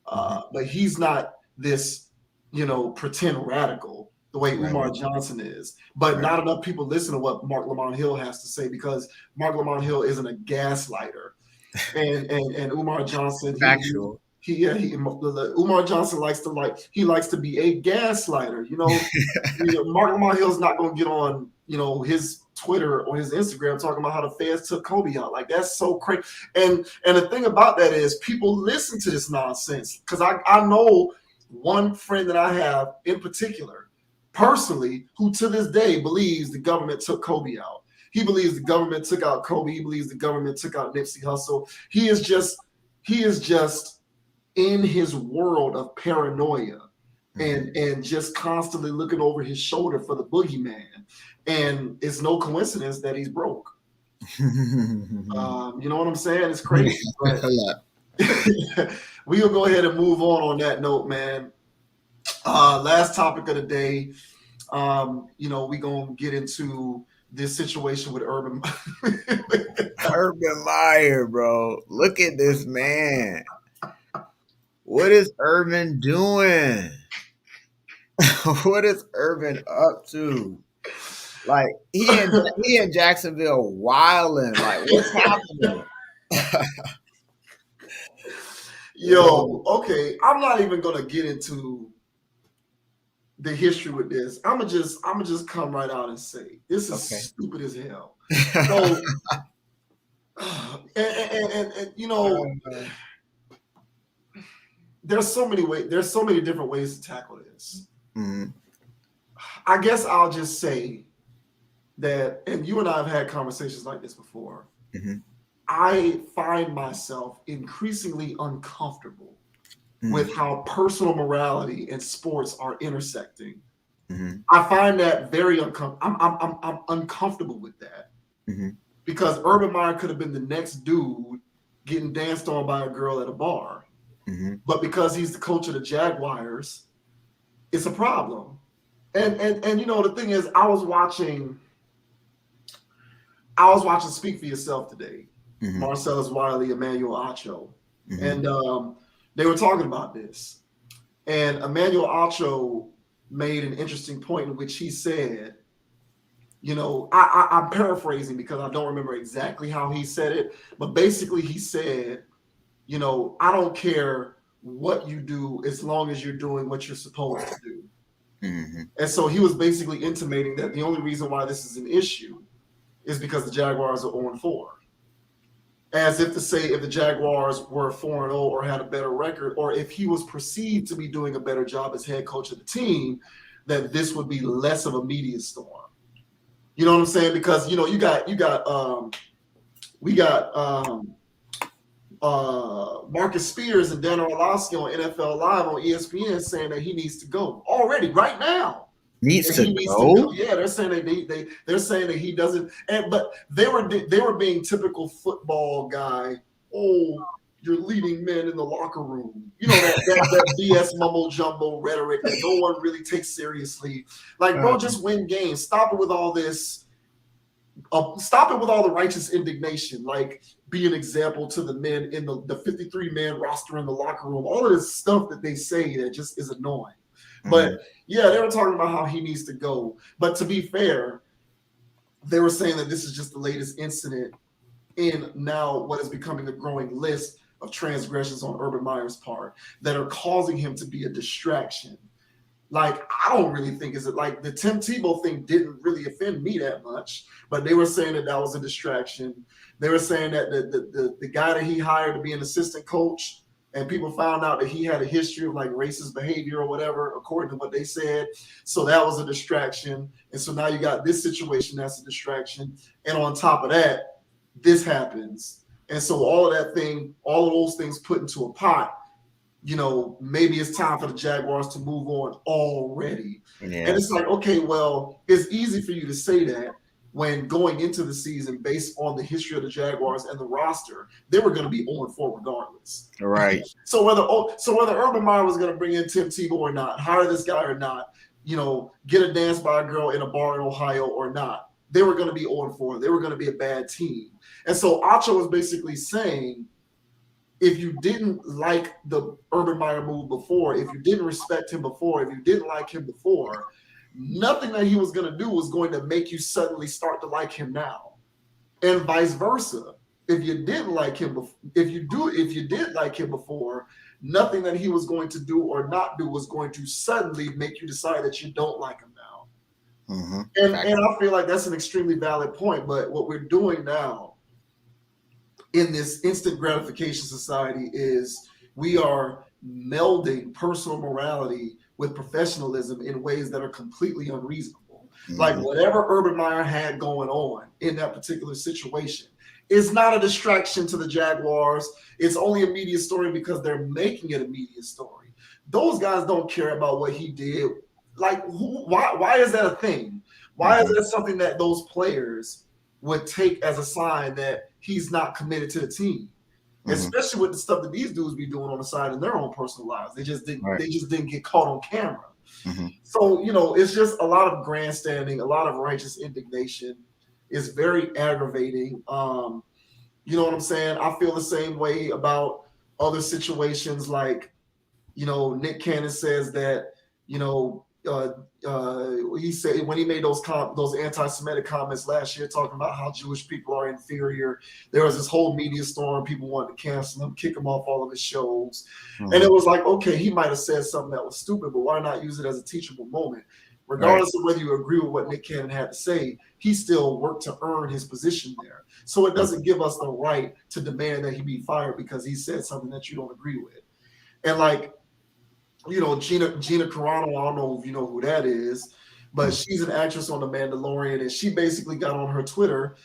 But he's not this, pretend radical the way Umar Johnson is. But not enough people listen to what Mark Lamont Hill has to say, because Mark Lamont Hill isn't a gaslighter. And Umar Johnson, factual. Umar Johnson likes to be a gaslighter. Mark Lamont Hill's not going to get on, his Twitter or his Instagram talking about how the feds took Kobe out. Like, that's so crazy. And the thing about that is people listen to this nonsense, because I know one friend that I have in particular, personally, who to this day believes the government took Kobe out. He believes the government took out Kobe. He believes the government took out Nipsey Hussle. He is just in his world of paranoia and just constantly looking over his shoulder for the boogeyman. And it's no coincidence that he's broke. You know what I'm saying? It's crazy. We'll go ahead and move on that note, man. Last topic of the day. We're going to get into this situation with Urban Meyer, bro. Look at this man. What is Urban doing? What is Urban up to? Like, he in Jacksonville wilding. Like, what's happening? Yo, okay. I'm not even gonna get into the history with this. I'm gonna just come right out and say this is stupid as hell. So, and there's so many ways. There's so many different ways to tackle this. I guess I'll just say that, and you and I have had conversations like this before. I find myself increasingly uncomfortable with how personal morality and sports are intersecting. I find that very uncomfortable. I'm uncomfortable with that because Urban Meyer could have been the next dude getting danced on by a girl at a bar, but because he's the coach of the Jaguars, it's a problem. And the thing is, I was watching Speak for Yourself today. Marcellus Wiley, Emmanuel Acho, and they were talking about this. And Emmanuel Acho made an interesting point in which he said, I'm paraphrasing because I don't remember exactly how he said it, but basically he said, I don't care what you do as long as you're doing what you're supposed to do. Mm-hmm. And so he was basically intimating that the only reason why this is an issue is because the Jaguars are 0-4. As if to say, if the Jaguars were 4-0 or had a better record, or if he was perceived to be doing a better job as head coach of the team, that this would be less of a media storm. You know what I'm saying? Because we got Marcus Spears and Dan Orlovsky on NFL Live on ESPN saying that he needs to go already right now. Needs to go. Yeah, they're saying they're saying that he doesn't. But they were being typical football guy. Oh, you're leading men in the locker room. You know that BS mumble jumbo rhetoric that no one really takes seriously. Like, bro, just win games. Stop it with all this. Stop it with all the righteous indignation. Like, be an example to the men in the 53 man roster in the locker room. All of this stuff that they say that just is annoying. But yeah, they were talking about how he needs to go. But to be fair, they were saying that this is just the latest incident in now what is becoming a growing list of transgressions on Urban Meyer's part that are causing him to be a distraction. Like, I don't really think is it like the Tim Tebow thing didn't really offend me that much, but they were saying that was a distraction. They were saying that the guy that he hired to be an assistant coach, and people found out that he had a history of like racist behavior or whatever, according to what they said. So that was a distraction. And so now you got this situation that's a distraction. And on top of that, this happens. And so all of those things put into a pot, maybe it's time for the Jaguars to move on already. Yeah. And it's like, okay, well, it's easy for you to say that when going into the season, based on the history of the Jaguars and the roster, they were going to be 0-4 regardless. Right. So whether Urban Meyer was going to bring in Tim Tebow or not, hire this guy or not, get a dance by a girl in a bar in Ohio or not, they were going to be 0-4. They were going to be a bad team. And so Acho was basically saying, if you didn't like the Urban Meyer move before, if you didn't respect him before, if you didn't like him before, nothing that he was going to do was going to make you suddenly start to like him now, and vice versa. If you didn't like him, if you did like him before, nothing that he was going to do or not do was going to suddenly make you decide that you don't like him now. Mm-hmm. And I feel like that's an extremely valid point. But what we're doing now in this instant gratification society is we are melding personal morality with professionalism in ways that are completely unreasonable. Mm-hmm. Like whatever Urban Meyer had going on in that particular situation is not a distraction to the Jaguars. It's only a media story because they're making it a media story. Those guys don't care about what he did. Like, why is that a thing? Why is that something that those players would take as a sign that he's not committed to the team? Especially with the stuff that these dudes be doing on the side in their own personal lives. They just didn't get caught on camera. So, it's just a lot of grandstanding, a lot of righteous indignation. It's very aggravating. You know what I'm saying? I feel the same way about other situations. Like, Nick Cannon says that, he said when he made those anti-Semitic comments last year, talking about how Jewish people are inferior, there was this whole media storm. People wanted to cancel him, kick him off all of his shows. And it was like, okay, he might have said something that was stupid, but why not use it as a teachable moment? Regardless of whether you agree with what Nick Cannon had to say, he still worked to earn his position there. So it doesn't give us the right to demand that he be fired because he said something that you don't agree with. And like, Gina Carano, I don't know if you know who that is, but she's an actress on The Mandalorian, and she basically got on her Twitter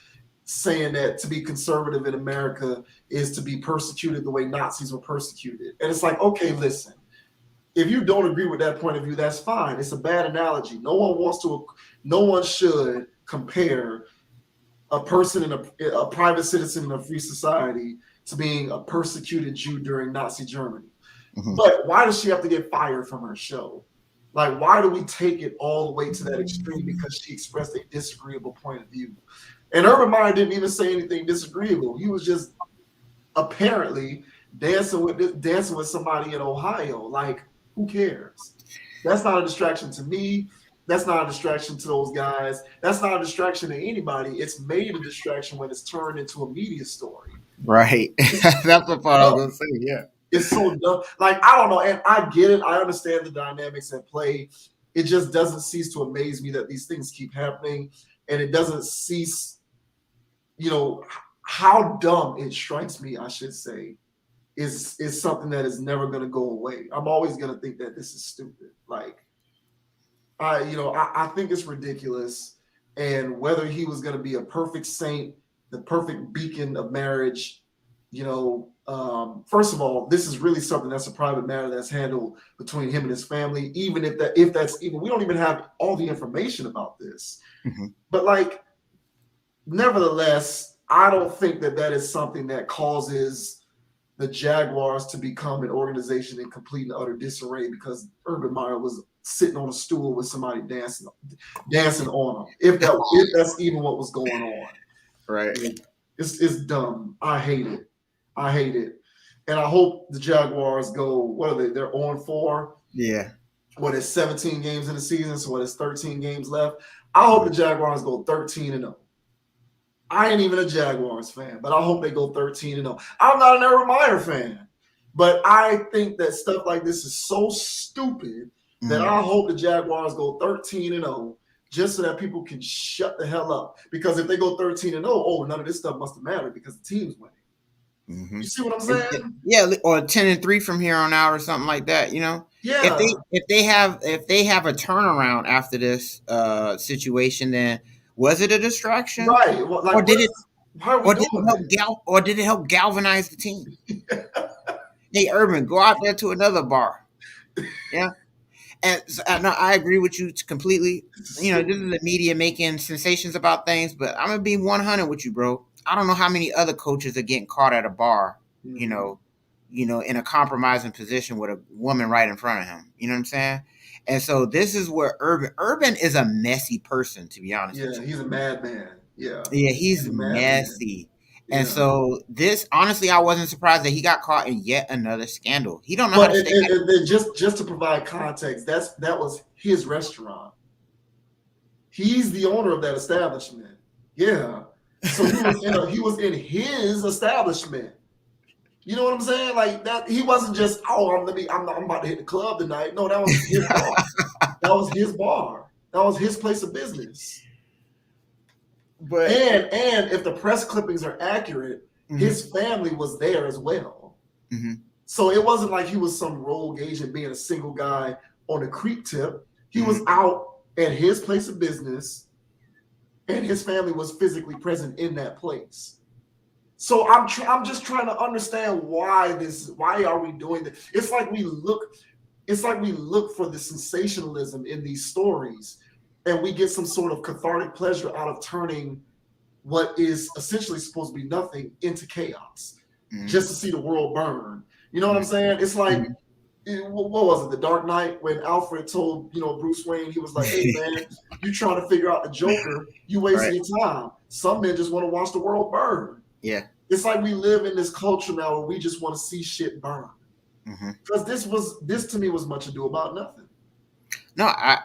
saying that to be conservative in America is to be persecuted the way Nazis were persecuted. And it's like, okay, listen, if you don't agree with that point of view, that's fine. It's a bad analogy. No one should compare a person in a private citizen in a free society to being a persecuted Jew during Nazi Germany. But why does she have to get fired from her show? Like, why do we take it all the way to that extreme because she expressed a disagreeable point of view? And Urban Meyer didn't even say anything disagreeable. He was just apparently dancing with somebody in Ohio. Like, who cares? That's not a distraction to me. That's not a distraction to those guys. That's not a distraction to anybody. It's made a distraction when it's turned into a media story. Right. That's the part I was going to say, yeah. It's so dumb. Like, I don't know. And I get it. I understand the dynamics at play. It just doesn't cease to amaze me that these things keep happening. And it doesn't cease, how dumb it strikes me, I should say, is something that is never going to go away. I'm always going to think that this is stupid. Like, I think it's ridiculous. And whether he was going to be a perfect saint, the perfect beacon of marriage, first of all, this is really something that's a private matter that's handled between him and his family. Even if that's even, we don't even have all the information about this. Mm-hmm. But like, nevertheless, I don't think that is something that causes the Jaguars to become an organization in complete and utter disarray because Urban Meyer was sitting on a stool with somebody dancing on him. If that's even what was going on. Right. It's dumb. I hate it. And I hope the Jaguars go, what are they? They're 0-4. Yeah. What is 17 games in the season? So what is 13 games left? I hope the Jaguars go 13-0. I ain't even a Jaguars fan, but I hope they go 13-0. I'm not an Urban Meyer fan, but I think that stuff like this is so stupid that I hope the Jaguars go 13-0 just so that people can shut the hell up. Because if they go 13-0, none of this stuff must have mattered because the team's winning. Mm-hmm. You see what I'm saying? Yeah, or 10-3 from here on out, or something like that. Yeah. If they have a turnaround after this situation, then was it a distraction? Right. Well, like, or did it help galvanize the team? Hey, Urban, go out there to another bar. Yeah. And no, I agree with you completely. This is the media making sensations about things, but I'm gonna be 100 with you, bro. I don't know how many other coaches are getting caught at a bar, in a compromising position with a woman right in front of him. You know what I'm saying? And so this is where Urban is a messy person, to be honest with you. Yeah, he's a madman. Yeah. Yeah, he's messy. And so this, honestly, I wasn't surprised that he got caught in yet another scandal. He don't know how to stay. And just to provide context, that was his restaurant. He's the owner of that establishment. Yeah. So he was in his establishment. You know what I'm saying? Like that, he wasn't just, I'm about to hit the club tonight. No, that was his bar. That was his bar. That was his place of business. But and if the press clippings are accurate, his family was there as well. Mm-hmm. So it wasn't like he was some rogue agent being a single guy on a creep tip. He was out at his place of business, and his family was physically present in that place. So I'm just trying to understand why are we doing this? It's like we look for the sensationalism in these stories, and we get some sort of cathartic pleasure out of turning what is essentially supposed to be nothing into chaos, just to see the world burn. You know what I'm saying? It's like, what was it, The Dark Knight, when Alfred told Bruce Wayne, he was like, "Hey man, you trying to figure out the Joker, you wasting your time. Some men just want to watch the world burn." Yeah. It's like we live in this culture now where we just want to see shit burn. Because this to me was much ado about nothing. No, I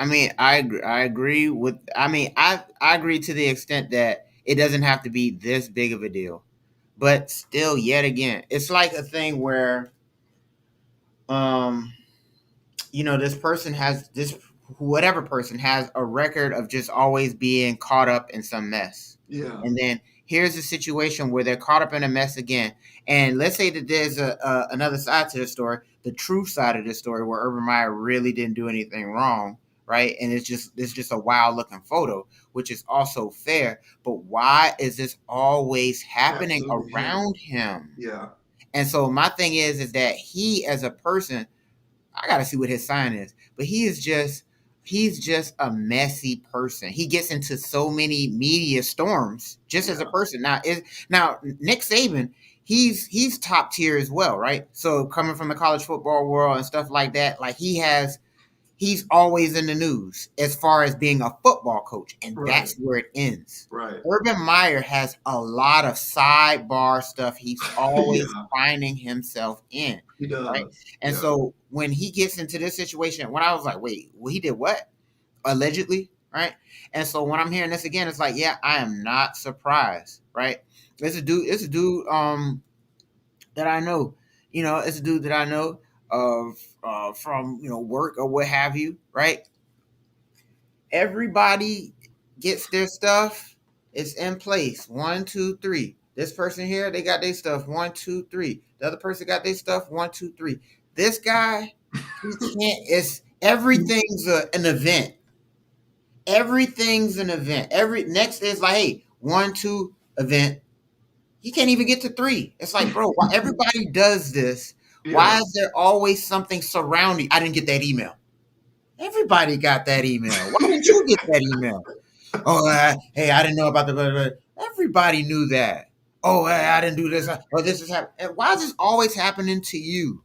agree with. I agree to the extent that it doesn't have to be this big of a deal, but still, yet again, it's like a thing where, whatever person has a record of just always being caught up in some mess. Yeah. And then here's a situation where they're caught up in a mess again. And let's say that there's another side to the story, the true side of the story, where Urban Meyer really didn't do anything wrong, right? And it's just a wild looking photo, which is also fair. But why is this always happening around him? Yeah. And so my thing is that he, as a person, I got to see what his sign is, but he's just a messy person. He gets into so many media storms just as a person. Now Nick Saban, he's top tier as well, right? So coming from the college football world and stuff like that, like he's always in the news as far as being a football coach, and that's where it ends. Right. Urban Meyer has a lot of sidebar stuff he's always finding himself in. He does. Right? And so when he gets into this situation, when I was like, wait, well, he did what? Allegedly, right? And so when I'm hearing this again, it's like, yeah, I am not surprised, right? It's a dude that I know. it's a dude that I know of from work or what have you, right? Everybody gets their stuff. It's in place. 1, 2, 3. This person here, they got their stuff. 1, 2, 3. The other person got their stuff. 1, 2, 3. This guy, he can't. It's everything's an event. Everything's an event. Every next is like, hey, 1, 2 event. He can't even get to 3. It's like, bro, why everybody does this? Yeah. Why is there always something surrounding? I didn't get that email. Everybody got that email. Why didn't you get that email? Oh, hey, I didn't know about the. Blah, blah, blah. Everybody knew that. Oh, I didn't do this. Oh, this is happening. Why is this always happening to you?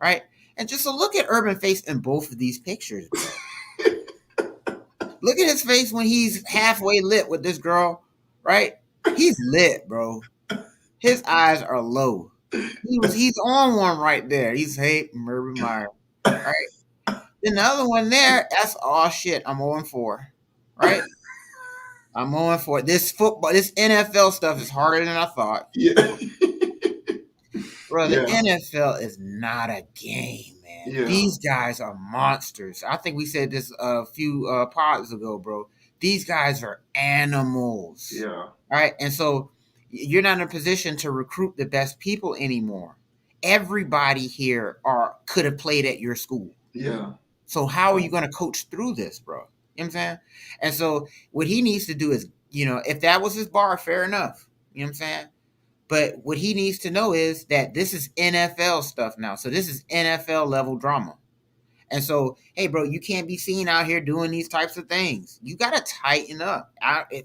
Right? And just look at Urban face in both of these pictures, bro. Look at his face when he's halfway lit with this girl, right? He's lit, bro. His eyes are low. He's on one right there. He's Urban Meyer, right? Then the other one there, that's all shit. I'm 0-4, right? I'm 0-4. This football, this NFL stuff is harder than I thought. Yeah. Bro, the Yeah. NFL is not a game, man. Yeah. These guys are monsters. I think we said this a few pods ago, bro. These guys are animals. Yeah. All right. And so you're not in a position to recruit the best people anymore. Everybody here could have played at your school. Yeah. So how are you going to coach through this, bro? You know what I'm saying? And so what he needs to do is, if that was his bar, fair enough. You know what I'm saying? But what he needs to know is that this is NFL stuff now. So this is NFL level drama. And so, hey, bro, you can't be seen out here doing these types of things. You got to tighten up.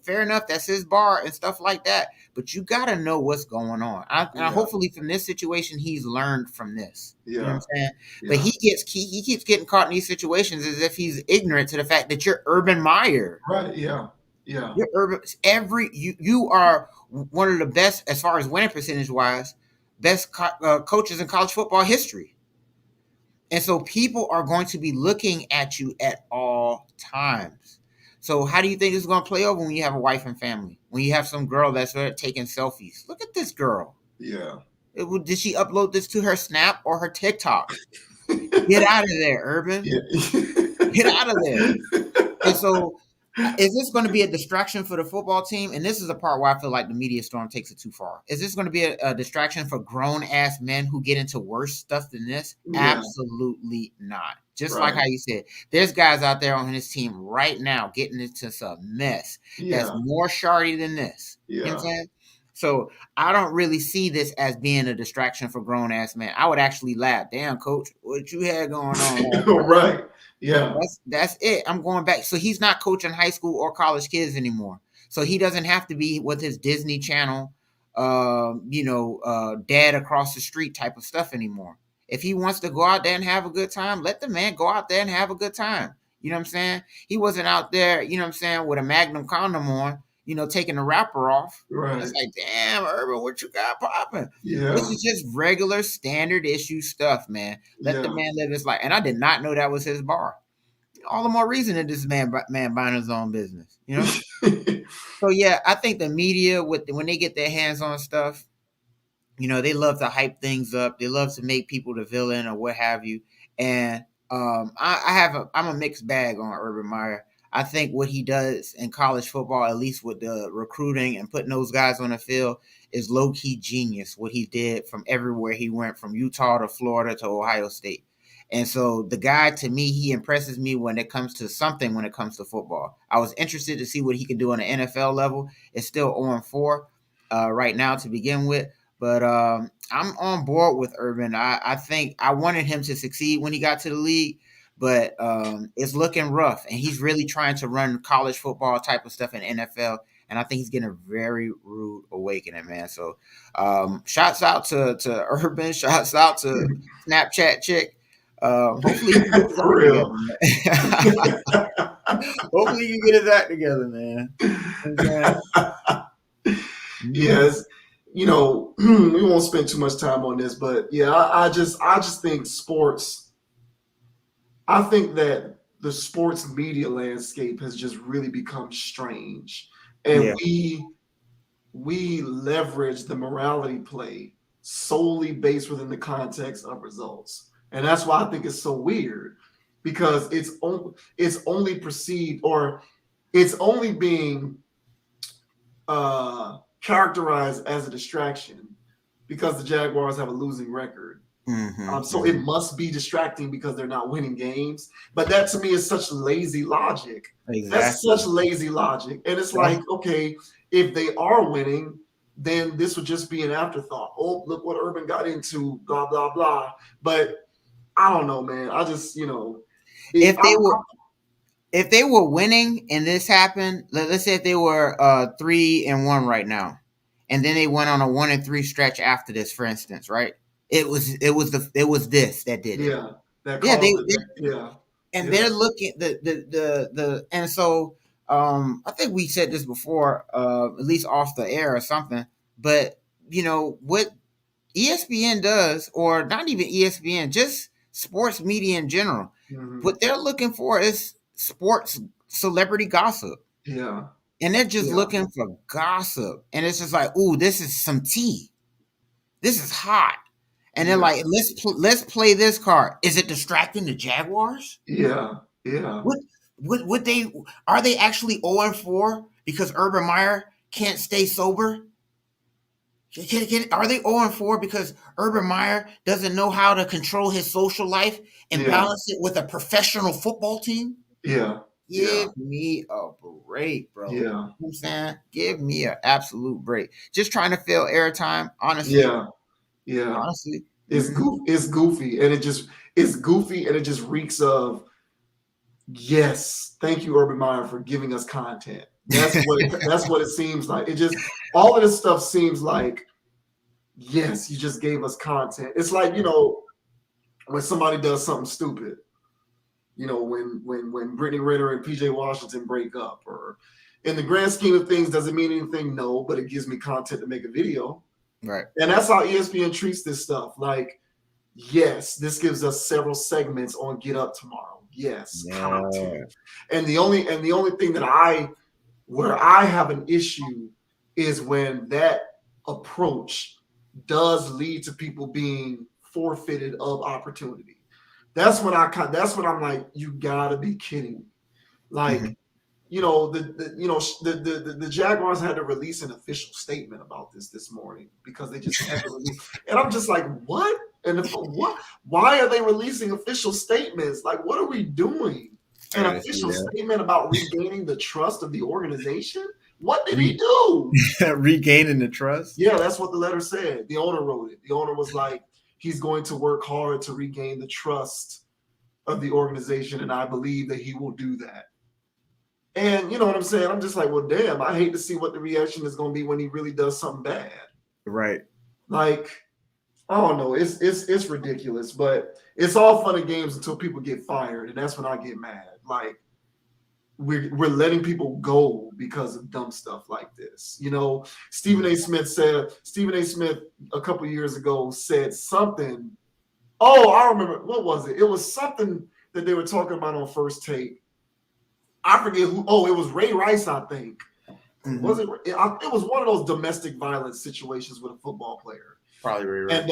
Fair enough, that's his bar and stuff like that. But you got to know what's going on. Hopefully from this situation, he's learned from this. Yeah. You know what I'm saying? Yeah. But he keeps getting caught in these situations as if he's ignorant to the fact that you're Urban Meyer. Right. Yeah. Yeah. You're Urban. You are one of the best, as far as winning percentage wise, best coaches in college football history. And so people are going to be looking at you at all times. So how do you think it's going to play over when you have a wife and family? When you have some girl that's taking selfies? Look at this girl. Yeah. Did she upload this to her Snap or her TikTok? Get out of there, Urban. Yeah. Get out of there. And so is this going to be a distraction for the football team? And this is the part where I feel like the media storm takes it too far. Is this going to be a distraction for grown-ass men who get into worse stuff than this? Yeah. Absolutely not. Just like how you said, there's guys out there on his team right now getting into some mess that's more shardy than this. Yeah. You know what I'm saying? So I don't really see this as being a distraction for grown-ass men. I would actually laugh. Damn, coach, what you had going on? Right. Yeah. That's it. I'm going back. So he's not coaching high school or college kids anymore. So he doesn't have to be with his Disney Channel, dad across the street type of stuff anymore. If he wants to go out there and have a good time, let the man go out there and have a good time. You know what I'm saying? He wasn't out there, you know what I'm saying, with a Magnum condom on, taking the wrapper off. Right. It's like, damn, Urban, what you got popping? Yeah. This is just regular standard issue stuff, man. Let the man live his life. And I did not know that was his bar. All the more reason that this man buying his own business, So yeah, I think the media, when they get their hands on stuff, they love to hype things up. They love to make people the villain or what have you. And I'm a mixed bag on Urban Meyer. I think what he does in college football, at least with the recruiting and putting those guys on the field, is low-key genius. What he did from everywhere he went, from Utah to Florida to Ohio State. And so the guy, to me, he impresses me when it comes to football. I was interested to see what he can do on the NFL level. It's still 0-4 right now to begin with. But I'm on board with Urban. I think I wanted him to succeed when he got to the league, but it's looking rough. And he's really trying to run college football type of stuff in NFL. And I think he's getting a very rude awakening, man. So shouts out to Urban. Shouts out to Snapchat Chick. Hopefully you can get his act together, man. Hopefully you get his act together, man. Yes. We won't spend too much time on this, but yeah, I just think sports. I think that the sports media landscape has just really become strange, and we leverage the morality play solely based within the context of results. And that's why I think it's so weird, because it's only perceived, or it's only being characterized as a distraction because the Jaguars have a losing record. So it must be distracting because they're not winning games. But that to me is such lazy logic. Exactly. That's such lazy logic. And it's like, okay, if they are winning, then this would just be an afterthought. Oh, look what Urban got into, blah, blah, blah. But I don't know, man. I just, if they were winning and this happened, let's say if they were 3-1 right now, and then they went on a 1-3 stretch after this, for instance, right? It was this that did it. Yeah, and they're looking and so I think we said this before, at least off the air or something. But what ESPN does, or not even ESPN, just sports media in general, what they're looking for is sports celebrity gossip. Yeah. And they're just looking for gossip. And it's just like, ooh, this is some tea. This is hot. And they're like, let's play this card. Is it distracting the Jaguars? Yeah. Are they actually 0-4 because Urban Meyer can't stay sober? Are they 0-4 because Urban Meyer doesn't know how to control his social life and balance it with a professional football team? Yeah. Give me a break, bro. Yeah. You know what I'm saying? Give me an absolute break. Just trying to fill airtime, honestly. Yeah. Honestly. It's goofy. And it's goofy, and it just reeks of, yes, thank you, Urban Meyer, for giving us content. That's what it seems like. It just, all of this stuff seems like, yes, you just gave us content. It's like, when somebody does something stupid, when Brittany Renner and PJ Washington break up, or in the grand scheme of things, does it mean anything? No, but it gives me content to make a video. Right. And that's how ESPN treats this stuff. Like, yes, this gives us several segments on Get Up tomorrow. Yes, content. And the only thing where I have an issue is when that approach does lead to people being forfeited of opportunity. That's when I'm like, you gotta be kidding me. Like, the Jaguars had to release an official statement about this morning because they just had to release. And I'm just like, what? And what? Why are they releasing official statements? Like, what are we doing? An official statement about regaining the trust of the organization? What did he do? Regaining the trust? Yeah, that's what the letter said. The owner wrote it. The owner was like, he's going to work hard to regain the trust of the organization, and I believe that he will do that. And you know what I'm saying? I'm just like, well, damn, I hate to see what the reaction is going to be when he really does something bad. Right. Like, I don't know. It's ridiculous, but it's all fun and games until people get fired, and that's when I get mad. Like, we're letting people go because of dumb stuff like this. Stephen A. Smith a couple years ago said something. Oh, I remember. What was it? It was something that they were talking about on First Take. I forget who. Oh, it was Ray Rice, I think. Was it? It was one of those domestic violence situations with a football player. Probably Ray Rice. And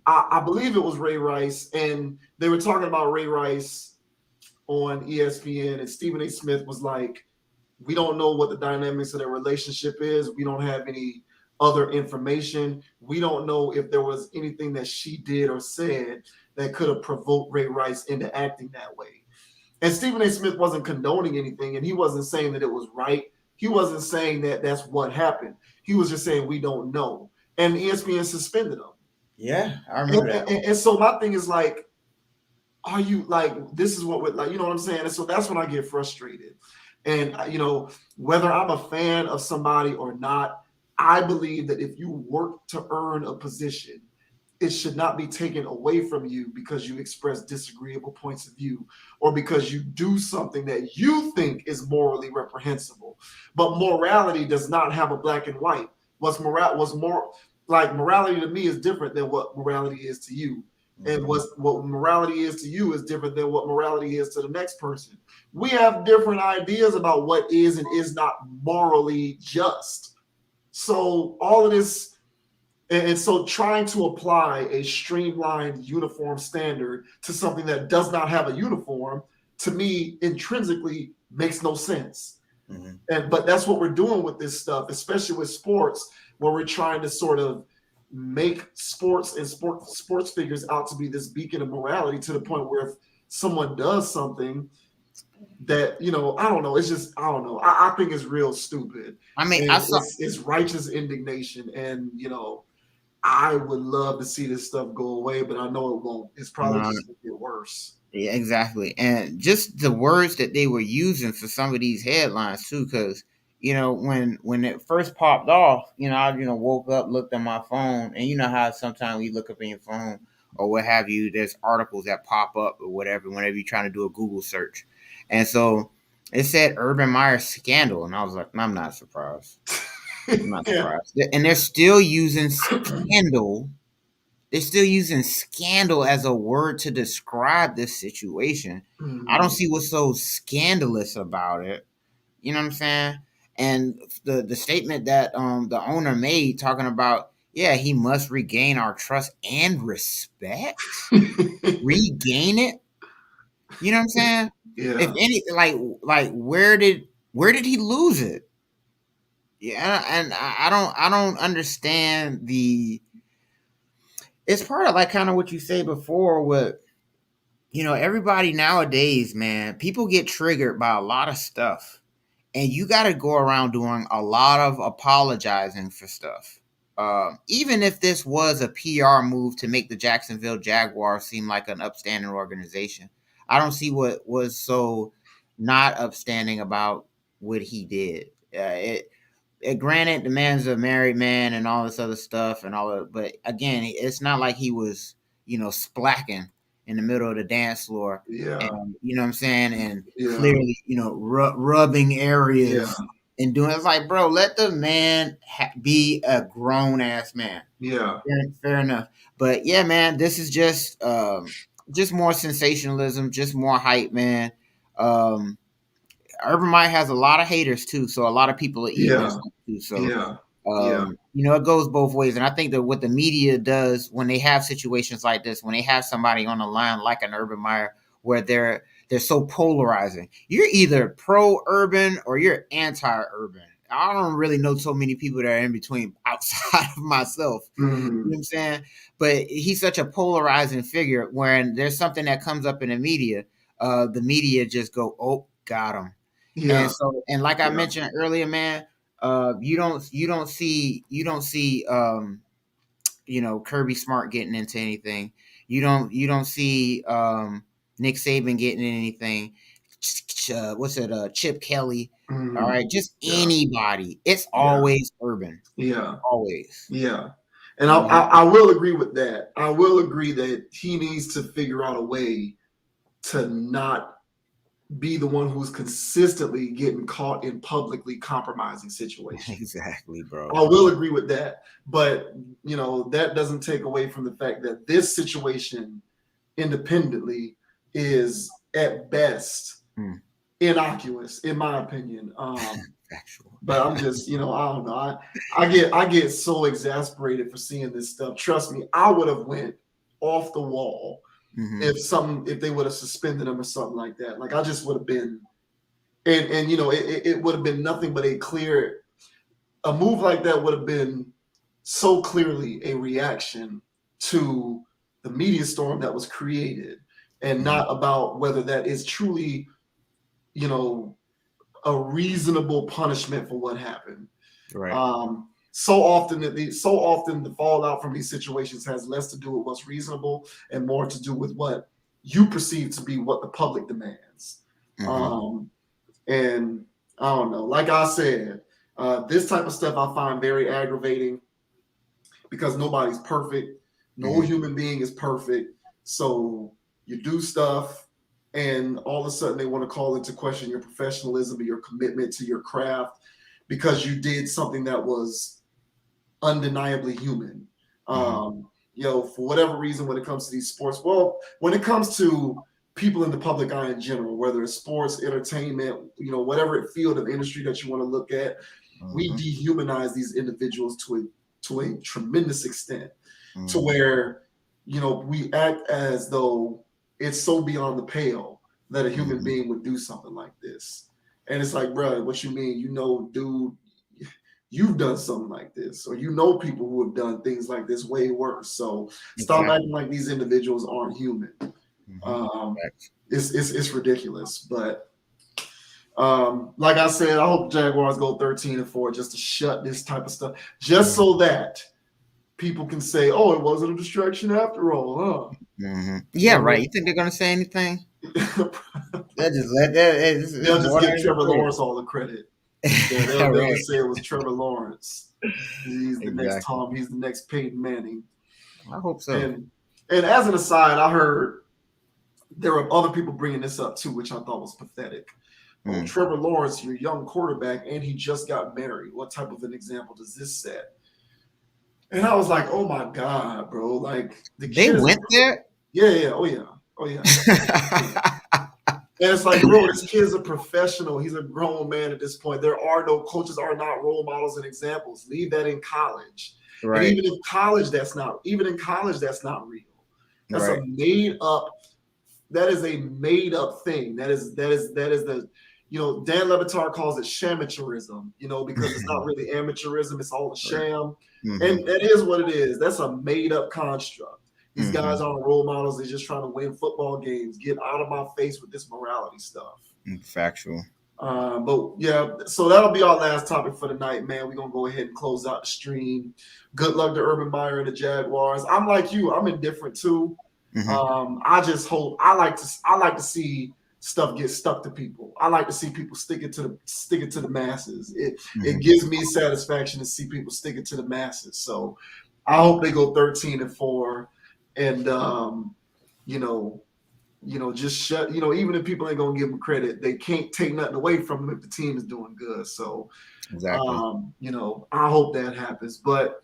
I believe it was Ray Rice, and they were talking about Ray Rice on ESPN, and Stephen A. Smith was like, we don't know what the dynamics of their relationship is. We don't have any other information. We don't know if there was anything that she did or said that could have provoked Ray Rice into acting that way. And Stephen A. Smith wasn't condoning anything, and he wasn't saying that it was right. He wasn't saying that that's what happened. He was just saying we don't know. And ESPN suspended him. Yeah, I remember that. And so my thing is like, are you like, this is what we're like, you know what I'm saying? And so that's when I get frustrated. And, whether I'm a fan of somebody or not, I believe that if you work to earn a position, it should not be taken away from you because you express disagreeable points of view or because you do something that you think is morally reprehensible. But morality does not have a black and white. Morality to me is different than what morality is to you. And what morality is to you is different than what morality is to the next person. We have different ideas about what is and is not morally just. So all of this And so trying to apply a streamlined uniform standard to something that does not have a uniform, to me, intrinsically makes no sense. Mm-hmm. But that's what we're doing with this stuff, especially with sports, where we're trying to sort of make sports and sports figures out to be this beacon of morality, to the point where if someone does something that, I don't know, it's just, I don't know. I think it's real stupid. I mean, it's righteous indignation, and I would love to see this stuff go away, but I know it won't. It's probably just going to get worse. Yeah, exactly. And just the words that they were using for some of these headlines too, because when it first popped off, I woke up, looked at my phone, and you know how sometimes you look up in your phone or what have you, there's articles that pop up or whatever whenever you're trying to do a Google search. And so it said Urban Meyer scandal, and I was like, I'm not surprised. I'm not surprised. And they're still using scandal. They're still using scandal as a word to describe this situation. Mm-hmm. I don't see what's so scandalous about it. You know what I'm saying? And the statement that the owner made, talking about, he must regain our trust and respect. Regain it. You know what I'm saying? Yeah. If any, like where did he lose it? Yeah, and I don't understand the. It's part of like kind of what you say before with, everybody nowadays, man, people get triggered by a lot of stuff, and you got to go around doing a lot of apologizing for stuff. Even if this was a PR move to make the Jacksonville Jaguars seem like an upstanding organization, I don't see what was so not upstanding about what he did. Granted, the man's a married man and all this other stuff and all that, but again, it's not like he was, splacking in the middle of the dance floor. Yeah. And, you know what I'm saying? And clearly, rubbing areas and doing, it's like, bro, let the man be a grown ass man. Yeah. Fair enough. But yeah, man, this is just more sensationalism, just more hype, man. Urban Meyer has a lot of haters too, so a lot of people are eating this too. So it goes both ways, and I think that what the media does when they have situations like this, when they have somebody on the line like an Urban Meyer, where they're so polarizing, you're either pro-urban or you're anti-urban. I don't really know so many people that are in between outside of myself. Mm-hmm. You know what I'm saying? But he's such a polarizing figure. When there's something that comes up in the media just go, "Oh, got him." Yeah. And so, and like I mentioned earlier, man, you don't see Kirby Smart getting into anything. You don't see Nick Saban getting in anything. Chip Kelly. Mm-hmm. All right, just anybody. It's always Urban. Yeah, always. Yeah, and I will agree with that. I will agree that he needs to figure out a way to not be the one who's consistently getting caught in publicly compromising situations. Exactly, bro. I will agree with that. But, that doesn't take away from the fact that this situation independently is at best innocuous, in my opinion. But I'm just, I don't know. I get so exasperated for seeing this stuff. Trust me, I would have went off the wall. Mm-hmm. If they would have suspended him or something like that. Like, I just would have been, and it would have been nothing but a move like that would have been so clearly a reaction to the media storm that was created, and not about whether that is truly, a reasonable punishment for what happened. Right. So often the fallout from these situations has less to do with what's reasonable and more to do with what you perceive to be what the public demands. Mm-hmm. And I don't know, like I said, this type of stuff I find very aggravating because nobody's perfect. No human being is perfect. So you do stuff and all of a sudden they want to call into question your professionalism or your commitment to your craft because you did something that was undeniably human. For whatever reason, when it comes to these sports, when it comes to people in the public eye in general, whether it's sports, entertainment, whatever field of industry that you want to look at, we dehumanize these individuals to a tremendous extent, to Mm-hmm. where, we act as though it's so beyond the pale that a human Mm-hmm. being would do something like this. And it's like, bro, what you mean? Dude, you've done something like this, or people who have done things like this way worse. So stop Exactly. acting like these individuals aren't human. Mm-hmm. Um, it's ridiculous. But like I said, I hope Jaguars go 13-4 just to shut this type of stuff, just so that people can say, "Oh, it wasn't a distraction after all," huh? Mm-hmm. Yeah, right. You think they're gonna say anything? They just let that. They'll It's just water give under Trevor the Lawrence bridge. all the credit. Yeah, they'll Right. just say it was Trevor Lawrence. He's the next Exactly. Tom. He's the next Peyton Manning. I hope so. And as an aside, I heard there were other people bringing this up too, which I thought was pathetic. Oh, Trevor Lawrence, your young quarterback, and he just got married. What type of an example does this set? And I was like, oh my God, bro. Like the They kid went there. yeah, oh yeah. And it's like, bro, this kid's a professional. He's a grown man at this point. There are no coaches, are not role models and examples. Leave that in college. Right. And even in college, that's not real. That's Right. a made up. That is a made up thing. That is the, Dan Levitar calls it shamateurism, because it's not really amateurism. It's all a sham. Mm-hmm. And that is what it is. That's a made up construct. These guys aren't role models. They're just trying to win football games. Get out of my face with this morality stuff. Factual. But yeah, so that'll be our last topic for the night, man. We're gonna go ahead and close out the stream. Good luck to Urban Meyer and the Jaguars. I'm like you. I'm indifferent too. Mm-hmm. I just hope. I like to see stuff get stuck to people. I like to see people stick it to the masses. It gives me satisfaction to see people stick it to the masses. So I hope they go 13-4. And just shut. Even if people ain't gonna give them credit, they can't take nothing away from them if the team is doing good. So, Exactly. I hope that happens. But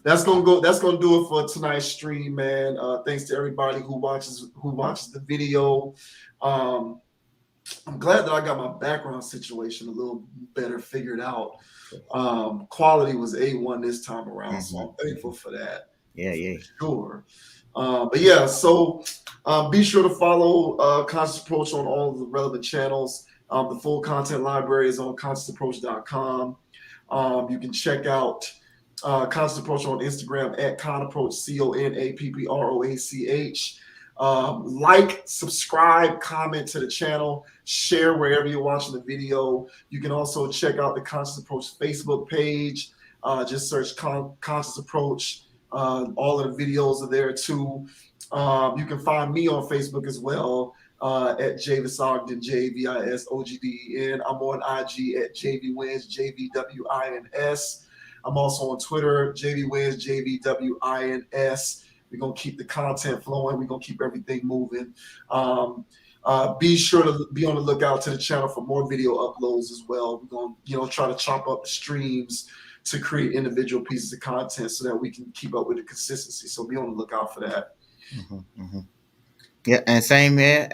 that's gonna do it for tonight's stream, man. Thanks to everybody who watches the video. I'm glad that I got my background situation a little better figured out. Quality was A1 this time around, so I'm thankful for that. Yeah. Sure. But yeah, so be sure to follow Conscious Approach on all of the relevant channels. The full content library is on consciousapproach.com. You can check out Conscious Approach on Instagram at ConApproach, CONAPPROACH. Like, subscribe, comment to the channel, share wherever you're watching the video. You can also check out the Conscious Approach Facebook page. Just search Conscious Approach. All of the videos are there too. You can find me on Facebook as well at Javis Ogden, JVISOGDEN. I'm on IG at JVWins, JVWINS. I'm also on Twitter, JVWins, JVWINS. We're going to keep the content flowing. We're going to keep everything moving. Be sure to be on the lookout to the channel for more video uploads as well. We're going to, try to chop up the streams to create individual pieces of content so that we can keep up with the consistency. So be on the lookout for that. Yeah, and same here.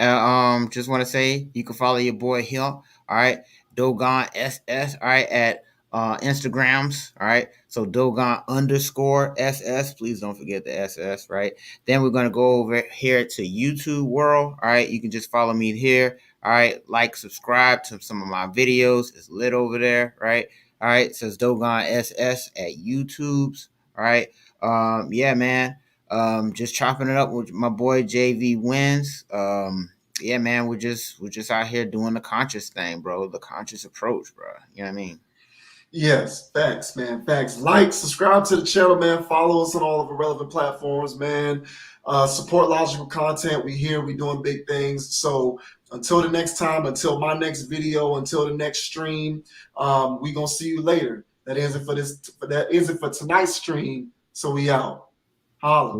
Just want to say you can follow your boy here. All right, Dogon SS. All right, at Instagrams. All right, so Dogon_SS. Please don't forget the SS. Right. Then we're gonna go over here to YouTube world. All right, you can just follow me here. All right, like, subscribe to some of my videos. It's lit over there. Right. All right, it says Dogon SS at YouTube's. All right. Yeah, man. Just chopping it up with my boy JV Wins. Yeah, man, we're just out here doing the conscious thing, bro. The conscious approach, bro. You know what I mean? Yes, thanks, man. Thanks. Like, subscribe to the channel, man. Follow us on all of the relevant platforms, man. Support logical content. We here. We doing big things. So until the next time, until my next video, until the next stream, we gonna see you later. That is it for tonight's stream. So we out. Holla.